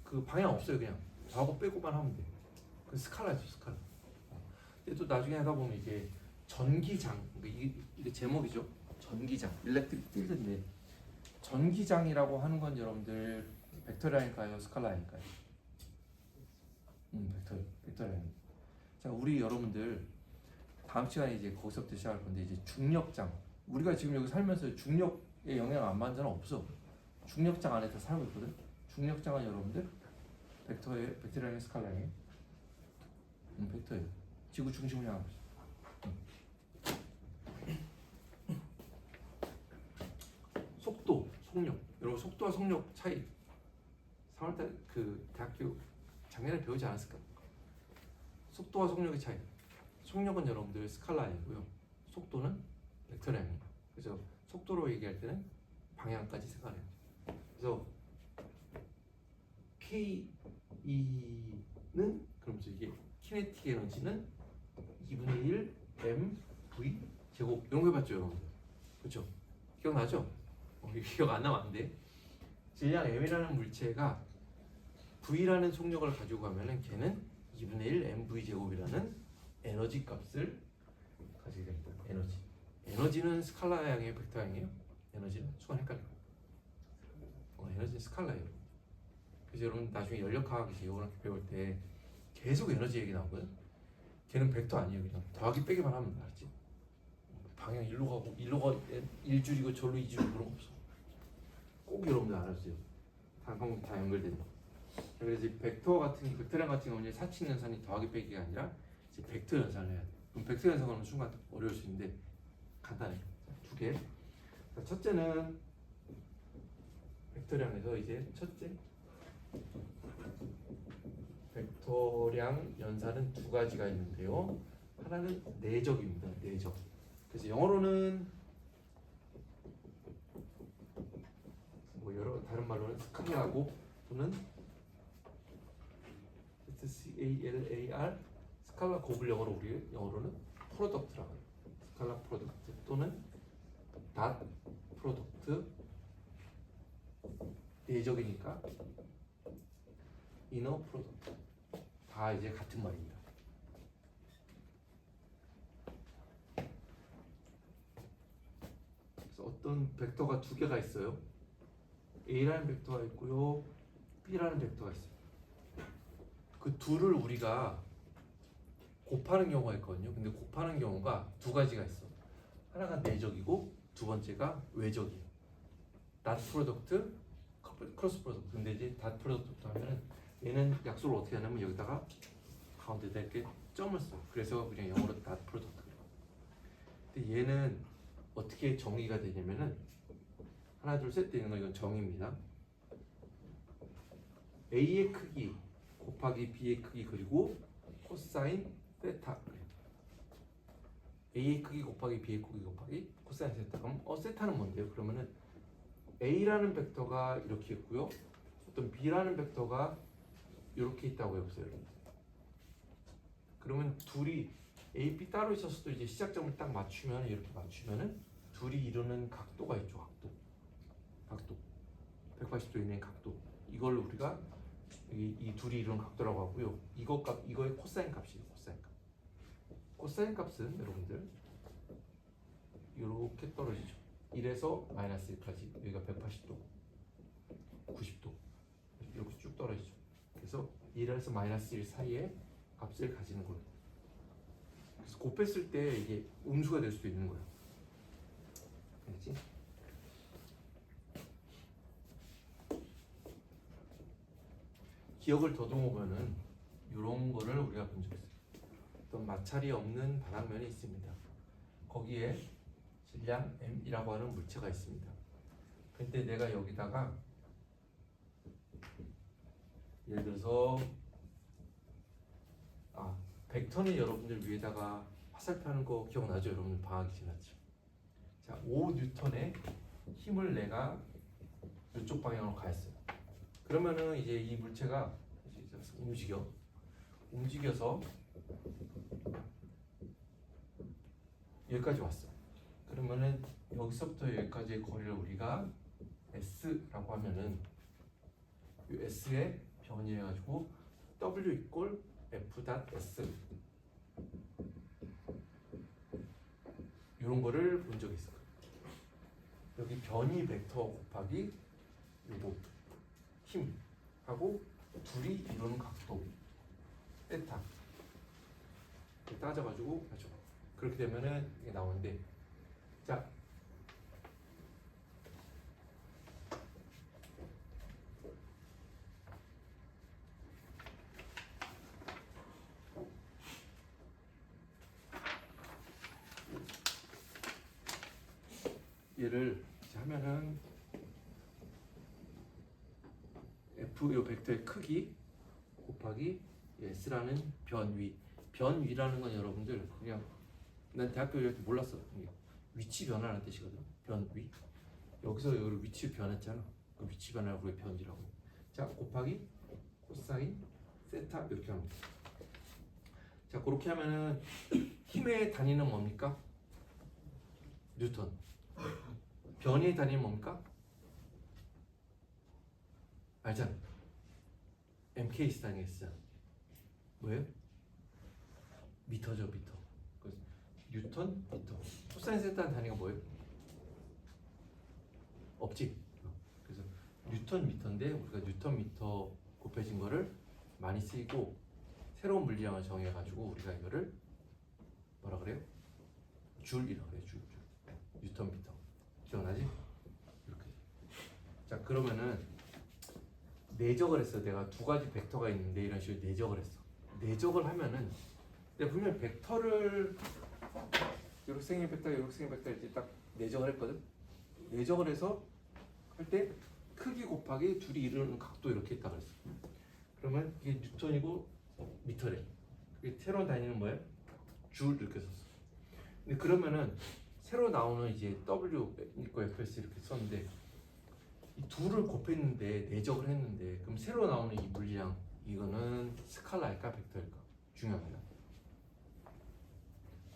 그 방향 없어요. 그냥 더하고 빼고만 하면 돼. 그 스칼라죠, 스칼라. 근데 또 나중에 하다 보면 이게 전기장, 이게 제목이죠. 전기장, 일렉트릭 필드인데 전기장이라고 하는 건 여러분들 벡터량일까요, 스칼라일까요? 벡터량. 자, 우리 여러분들 다음 시간에 이제 거기서부터 시작할 건데 이제 중력장. 우리가 지금 여기 살면서 중력에 영향 안 받는 사람 없어. 중력장 안에 다 살고 있거든. 중력장은 여러분들 벡터량의 스칼라예요. 벡터예요. 지구 중심을 향하고 있어. 속도, 속력. 여러분 속도와 속력 차이 3월달 그 대학교 작년에 배우지 않았을까? 속도와 속력의 차이. 속력은 여러분들 스칼라이고요. 속도는 벡터량이에요. 그래서 속도로 얘기할 때는 방향까지 생각해요. 그래서 K는 그러면서 이게 키네틱 에너지는 2분의 1 mv 제곱 이런 거 해봤죠, 여러분들. 그렇죠? 기억나죠? 기억 안 나면 안 돼. 질량 m이라는 물체가 v라는 속력을 가지고 가면은 걔는 2분의 1 mv 제곱이라는 에너지 값을 가지게 됩니다. 에너지는 스칼라양이에요, 벡터양이에요? 에너지는 순간 헷갈려. 에너지는 스칼라예요. 그래서 여러분 나중에 연력화학 이거랑 배울 때 계속 에너지 얘기 나오거든. 걔는 벡터 아니에요. 그냥 더하기 빼기만 하면 돼. 알았지? 방향 일로 가고 일로가 1줄이고 절로 2줄이고 그런 거 없어. 꼭 여러분들 알아주세요. 다 연결되는 거. 그래서 이제 벡터량 같은 경우는 사칙 연산이 더하기 빼기가 아니라 이제 벡터 연산을 해야 돼. 그럼 벡터 연산하면 순간 어려울 수 있는데 간단해. 두 개. 자, 첫째는 벡터량에서 이제 첫째 벡터량 연산은 두 가지가 있는데요. 하나는 내적입니다. 내적. 그래서 영어로는 뭐 여러 다른 말로는 스칼라고 또는 SCALAR 스칼라 곱을 영어로는 프로덕트라고 해요. 스칼라 프로덕트 또는 닷 프로덕트 내적이니까 이너 프로덕트 다 이제 같은 말입니다. 그래서 어떤 벡터가 두 개가 있어요. A라는 벡터가 있고요, B라는 벡터가 있어요. 그 둘을 우리가 곱하는 경우가 있거든요. 근데 곱하는 경우가 두 가지가 있어. 하나가 내적이고 두 번째가 외적이에요. 닷 프로덕트, 크로스 프로덕트. 근데 이제 닷 프로덕트 하면은 얘는 약속을 어떻게 하냐면 여기다가 가운데다 이렇게 점을 써. 그래서 그냥 영어로 닷 프로덕트. 근데 얘는 어떻게 정의가 되냐면은 하나 둘 셋 되는 거 이건 정의입니다. A의 크기 곱하기 B의 크기 그리고 코사인 세타. A의 크기 곱하기 B의 크기 곱하기 코사인 세타. 그럼 세타는 뭔데요? 그러면은 A라는 벡터가 이렇게 있고요. 어떤 B라는 벡터가 이렇게 있다고 해보세요. 그러면 둘이 A, B 따로 있었어도 이제 시작점을 딱 맞추면 이렇게 맞추면은 둘이 이루는 각도가 있죠. 각도 180도 있는 각도. 이걸 우리가 이 둘이 이루는 각도라고 하고요. 이거의 코사인 값이에요. 코사인 값은 여러분들 이렇게 떨어지죠. 1에서 마이너스 1까지 여기가 180도, 90도 이렇게 쭉 떨어지죠. 그래서 1에서 마이너스 1 사이에 값을 가지는 거예요. 그래서 곱했을 때 이게 음수가 될 수도 있는 거예요. 알겠지? 기억을 더듬어 보면은 이런 거를 우리가 본 적 있어요. 어떤 마찰이 없는 바닥면이 있습니다. 거기에 질량 m이라고 하는 물체가 있습니다. 근데 내가 여기다가 예를 들어서 벡터는 여러분들 위에다가 화살표 하는 거 기억나죠? 여러분들 방학이 지났죠? 자, 5N의 힘을 내가 이쪽 방향으로 가했어요. 그러면은 이제 이 물체가 이제 움직여서 여기까지 왔어. 그러면은 여기서부터 여기까지의 거리를 우리가 S라고 하면은 이 S의 변이해가지고 W 이꼴 F.S 이런 거를 본 적이 있어요. 여기 변이 벡터 곱하기 요거 힘하고 둘이 이루는 각도 세타 따져가지고 하죠. 그렇게 되면은 이게 나오는데, 자 얘를 이제 하면은 F 요 벡터의 크기 곱하기 S라는 변위라는 건 여러분들 그냥 난 대학교 이렇게 몰랐어. 위치 변화라는 뜻이거든. 변위. 여기서 여기 위치 변했잖아. 그 위치 변화를 우리가 변위라고. 자, 곱하기 코사인 세타 이렇게 합니다. 자, 그렇게 하면은 힘의 단위는 뭡니까? 뉴턴. 변위의 단위는 뭡니까? 알잖아. MK 단위겠어. 뭐예요? 미터죠, 미터. 뉴턴, 미터. 코사인 세타는 단위가 뭐예요? 없지. 그래서 뉴턴 미터인데 우리가 뉴턴 미터 곱해진 거를 많이 쓰이고 새로운 물리량을 정해가지고 우리가 이거를 뭐라 그래요? 줄이라고 그래요. 줄. 뉴턴 미터. 기억나지? 이렇게. 자, 그러면은 내적을 했어. 내가 두 가지 벡터가 있는데 이런 식으로 내적을 했어. 내적을 하면은 내가 분명 벡터를 이렇게 생긴 벡터, 이렇게 생긴 벡터 이렇게 딱 내적을 했거든. 내적을 해서 할 때 크기 곱하기 둘이 이루는 각도 이렇게 있다 그랬어. 그러면 이게 뉴턴이고 미터래. 이게 새로 다니는 뭐야? 줄 이렇게 썼어. 근데 그러면은 새로 나오는 이제 W 있고 FS 이렇게 썼는데 이 둘을 곱했는데 내적을 했는데 그럼 새로 나오는 이 물리량 이거는 스칼라일까 벡터일까? 중요합니다.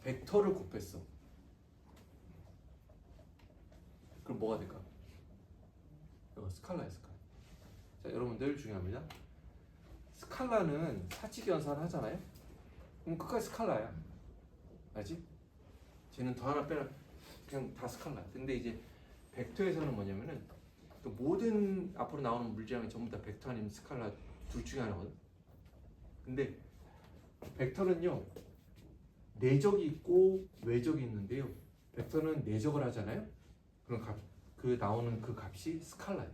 벡터를 곱했어. 그럼 뭐가 될까? 스칼라야 스칼라. 자 여러분들 중요합니다. 스칼라는 사칙 연산을 하잖아요. 그럼 끝까지 스칼라야. 알지? 쟤는 더 하나 빼라 그냥 다 스칼라야. 근데 이제 벡터에서는 뭐냐면은 또 모든 앞으로 나오는 물질량이 전부 다 벡터 아니면 스칼라 둘 중에 하나거든. 근데 벡터는요 내적이 있고 외적이 있는데요. 벡터는 내적을 하잖아요. 그럼 그 나오는 그 값이 스칼라예요.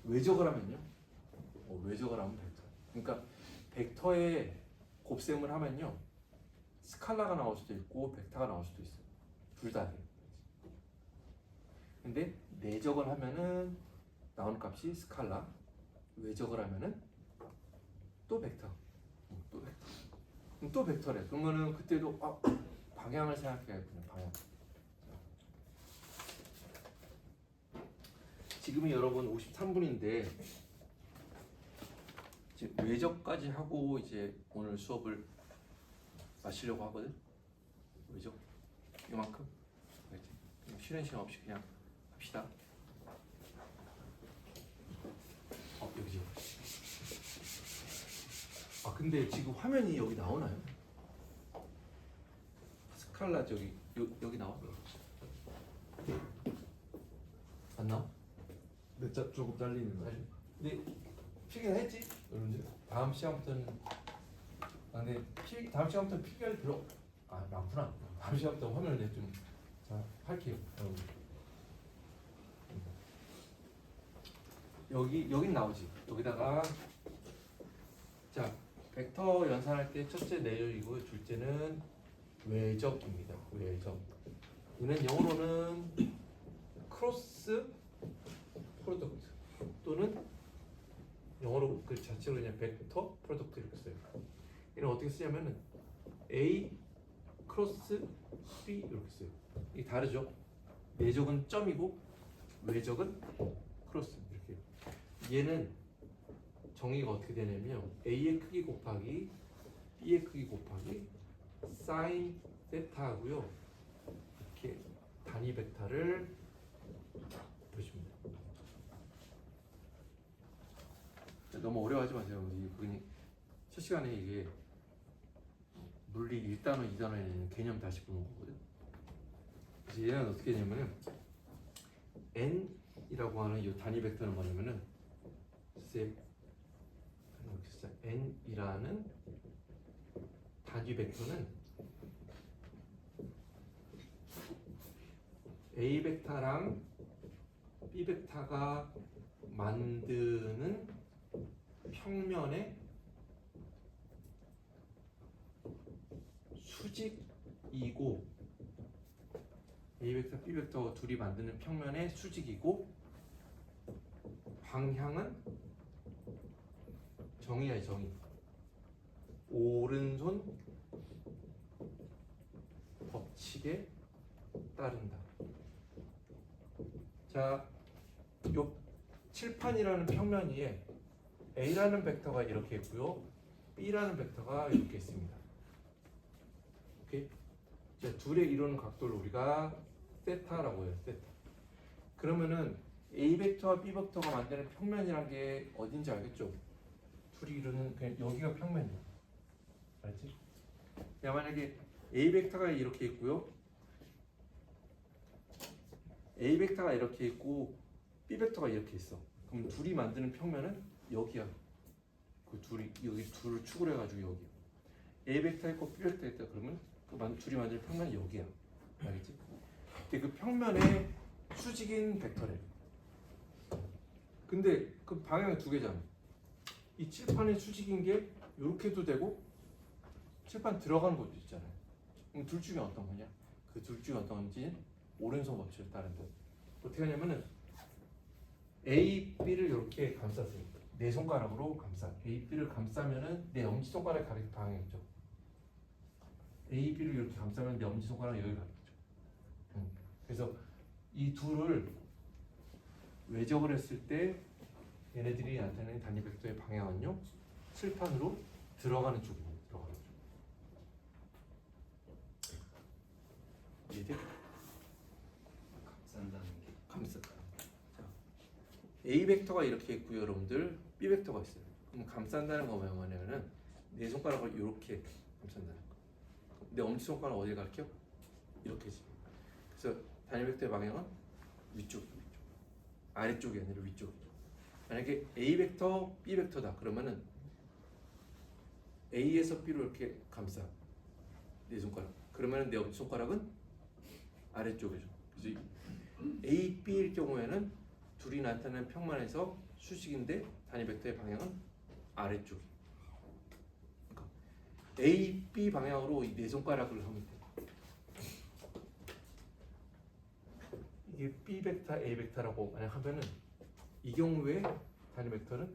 외적을 하면요. 외적을 하면 벡터. 그러니까 벡터의 곱셈을 하면요. 스칼라가 나올 수도 있고 벡터가 나올 수도 있어요. 둘 다 돼요. 근데 내적을 하면은 나오는 값이 스칼라, 외적을 하면은 또 벡터, 또 벡터, 또 벡터래. 그러면은 그때도 방향을 생각해야겠군요. 방향. 지금이 여러분 53분인데 이제 외적까지 하고 이제 오늘 수업을 마치려고 하거든. 외적 이만큼. 쉬는 시간 없이 그냥 합시다. 여기죠. 근데 지금 화면이 여기 나오나요? 스칼라 여기 나와? 안 나와? 네, 조금 잘리는 거. 근데 필기는 했지? 언제? 다음 시간부터는 근데 다음 시간부터 필기할 필요 많구나. 다음 시간부터 화면을 내가 좀 할게요. 여긴 나오지. 여기다가 자 벡터 연산할 때 첫째 내적이고 둘째는 외적입니다. 외적. 이는 영어로는 크로스 프로덕트 또는 영어로 그 자체로 그냥 벡터 프로덕트 이렇게 써요. 얘는 어떻게 쓰냐면은 A 크로스 B 이렇게 써요. 이게 다르죠? 내적은 점이고 외적은 크로스 이렇게. 얘는 정의가 어떻게 되냐면요. A의 크기 곱하기 B의 크기 곱하기 사인 세타하고요. 이렇게 단위 벡터를 보시면 돼요. 너무 어려워하지 마세요. 그냥 첫 시간에 이게 물리 1단원, 2단원에 있는 개념 다시 보는 거거든. 그래서 얘는 어떻게 되냐면은 n이라고 하는 이 단위 벡터는 뭐냐면은 n이라는 단위 벡터는 A 벡터랑 B 벡터가 만드는 평면의 수직이고 A 벡터, B 벡터 둘이 만드는 평면의 수직이고 방향은 정의야 정의. 오른손 법칙에 따른다. 자, 요 칠판이라는 평면 위에 A라는 벡터가 이렇게 있고요, B라는 벡터가 이렇게 있습니다. 오케이? 자, 둘의 이루는 각도를 우리가 세타라고 해요. 세타. 그러면은 A 벡터와 B 벡터가 만드는 평면이란 게 어딘지 알겠죠? 둘이 이루는 그냥 여기가 평면이야. 알지? 야, 만약에 A 벡터가 이렇게 있고요, A 벡터가 이렇게 있고 B 벡터가 이렇게 있어. 그럼 둘이 만드는 평면은 여기야. 그 둘이 여기 둘을 축으로 해가지고 여기. A 벡터 있고 B 벡터 있다. 그러면 그 둘이 만드는 평면이 여기야. 알겠지? 근데 그 평면의 수직인 벡터래. 근데 그 방향이 두 개잖아. 이 칠판에 수직인 게 이렇게도 되고 칠판 들어가는 것도 있잖아요. 그럼 둘 중에 어떤 거냐? 그 둘 중에 어떤 건지 오른손 법칙을 따른다. 어떻게 하냐면은 A, B를 이렇게 감싸세요. 내 손가락으로 감싸. A, B를 감싸면은 내 엄지 손가락이 가리는 방향이죠. A, B를 이렇게 감싸면 내 엄지 손가락이 여기 가겠죠. 그래서 이 둘을 외적을 했을 때 얘네들이 나타내는 단위 벡터의 방향은요, 칠판으로 들어가는 쪽입니다. 들어가는 쪽. 이해돼? 감싼다는 게 감싸. 자, A 벡터가 이렇게 있고요, 여러분들. B 벡터가 있어요. 그럼 감싼다는 거 뭐냐면은 내 손가락을 이렇게 감싼다는 거. 내 엄지 손가락 어디를 가르쳐? 이렇게지. 그래서 단위 벡터의 방향은 위쪽. 아래쪽이 아니라 위쪽이죠. 만약에 A 벡터, B 벡터다 그러면은 A에서 B로 이렇게 감싸 내 손가락. 그러면은 내 엄지 손가락은 아래쪽이죠. 그래서 A, B일 경우에는 둘이 나타나는 평면에서 수직인데 단위 벡터의 방향은 아래쪽이. 그러니까 A, B 방향으로 이 네 손가락을 하면 돼. 이게 B 벡터, A 벡터라고 만약 하면은 이 경우에 단위 벡터는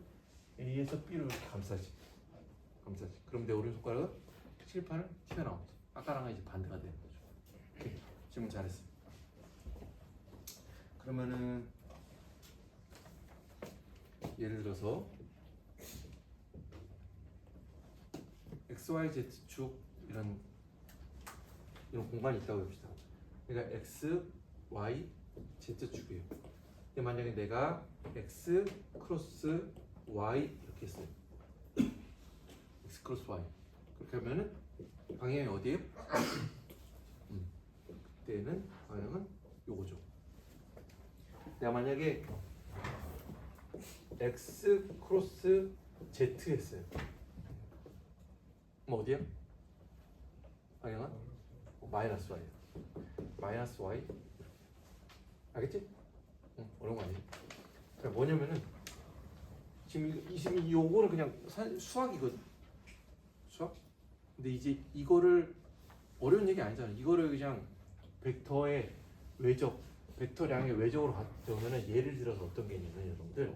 A에서 B로 이렇게 감싸지. 그럼 내 오른손가락은 칠판을 튀어나오지. 아까랑 이제 반대가 되는 거죠. 오케이. 질문 잘했어. 그러면은 예를 들어서 X, Y, Z 축 이런 공간이 있다고 해봅시다. 그러니까 X, Y, Z축이에요. 근데 만약에 내가 X 크로스 Y 이렇게 했어요. X 크로스 Y 그렇게 하면은 방향이 어디예요? 그때는 방향은 요거죠. 내가 만약에 X 크로스 Z 했어요. 그럼 어디야? 방향은 마이너스 Y. 마이너스 Y. 알겠지? 어려운 거 아니에요? 그러니까 뭐냐면은 지금 요거는 그냥 수학이거든. 수학? 근데 이제 이거를 어려운 얘기 아니잖아. 이거를 그냥 벡터의 외적, 벡터량의 외적으로 가져오면은 예를 들어서 어떤 게 있냐면 여러분들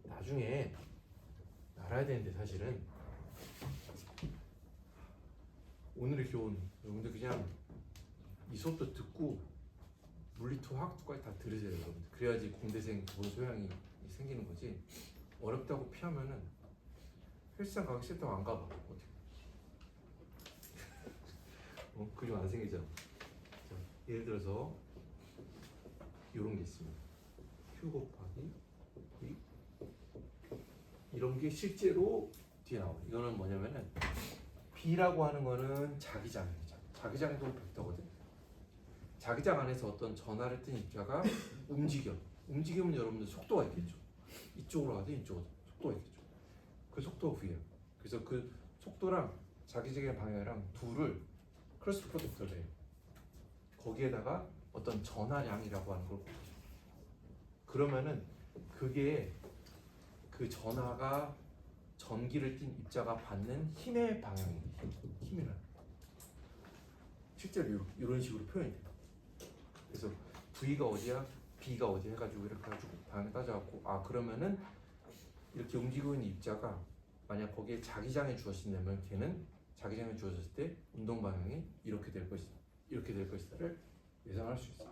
나중에 알아야 되는데 사실은 오늘의 교훈 여러분들 그냥 이 수업도 듣고 물리투 화학투까지 다 들으세요 여러분들. 그래야지 공대생 기본 소양이 생기는 거지. 어렵다고 피하면은 헬스장 가기 싫다고 안 가봐. 어떻게? 그림 안 생기죠. 자, 예를 들어서 이런 게 있습니다. Q 곱하기 V 이런 게 실제로 뒤에 나와요. 이거는 뭐냐면은 B라고 하는 거는 자기장이죠. 자기장도 벡터거든. 자기장 안에서 어떤 전하를 뜬 입자가 움직이면 여러분들 속도가 있겠죠. 이쪽으로 가든 이쪽으로 속도가 있겠죠. 그 속도가 V예요. 그래서 그 속도랑 자기장의 방향이랑 둘을 크로스 프로덕트를 해요. 거기에다가 어떤 전하량이라고 하는 걸 그러면은 그게 그 전하가 전기를 띤 입자가 받는 힘의 방향이에요. 힘이란 실제로 이런 식으로 표현이 돼요. 그래서 V가 어디야, B가 어디 해가지고 이렇게 해가지고 방향을 따져갖고 그러면은 이렇게 움직이고 있는 입자가 만약 거기에 자기장이 주어진다면 걔는 자기장이 주어졌을 때 운동 방향이 이렇게 될 것이다를 예상할 수 있어.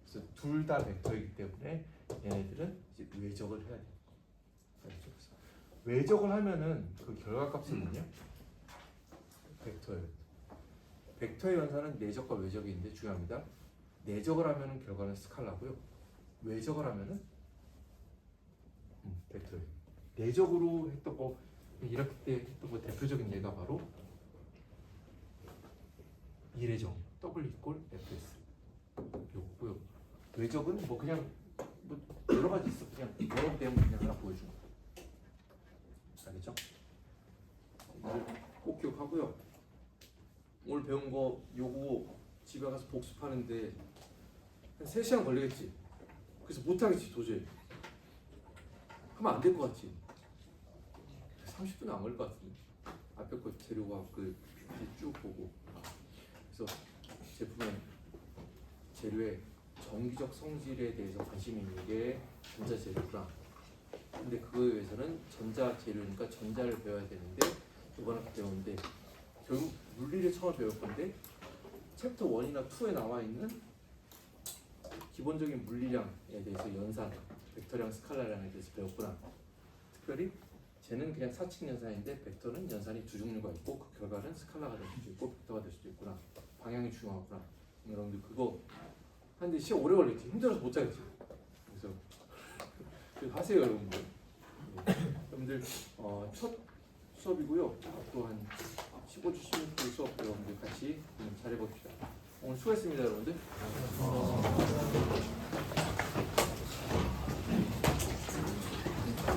그래서 둘 다 벡터이기 때문에 얘네들은 이제 외적을 해야 돼. 그래서 외적을 하면은 그 결과값은 뭐냐? 벡터예요. 벡터의 연산은 내적과 외적이 있는데 중요합니다. 내적을 하면은 결과는 스칼라고요. 외적을 하면은 벡터예요. 내적으로 했던 거 이렇게 때 했던 거 대표적인 예가 바로 이례정 W 이퀄 FS 요거고요. 외적은 뭐 그냥 뭐 여러 가지 있어. 그냥 여러 대응 그냥 하나 보여준 거. 알겠죠? 꼭 기억하고요. 오늘 배운 거 요거 집에 가서 복습하는데 한 3시간 걸리겠지. 그래서 못하겠지 도저히. 하면 안 될 것 같지? 30분은 안 걸릴 것 같은데. 앞에 거 재료가 그 PPT 쭉 보고. 그래서 제품의 재료의 정기적 성질에 대해서 관심이 있는 게 전자재료구나. 근데 그거에 위해서는 전자재료니까 전자를 배워야 되는데 이번에 배우는데 결국 물리를 처음 배울 건데 챕터 1이나 2에 나와 있는 기본적인 물리량에 대해서 연산, 벡터량, 스칼라량에 대해서 배웠구나. 특별히 쟤는 그냥 사칙 연산인데 벡터는 연산이 두 종류가 있고 그 결과는 스칼라가 될 수도 있고 벡터가 될 수도 있구나. 방향이 중요하구나. 여러분들 그거 하는데 시간 오래 걸렸지. 힘들어서 못 자겠지. 그래서 하세요 여러분들. 네. 여러분들 첫 수업이고요. 앞으로 한 15주 16주 수업 여러분들 같이 잘해봅시다. 오늘 수고했습니다 여러분들.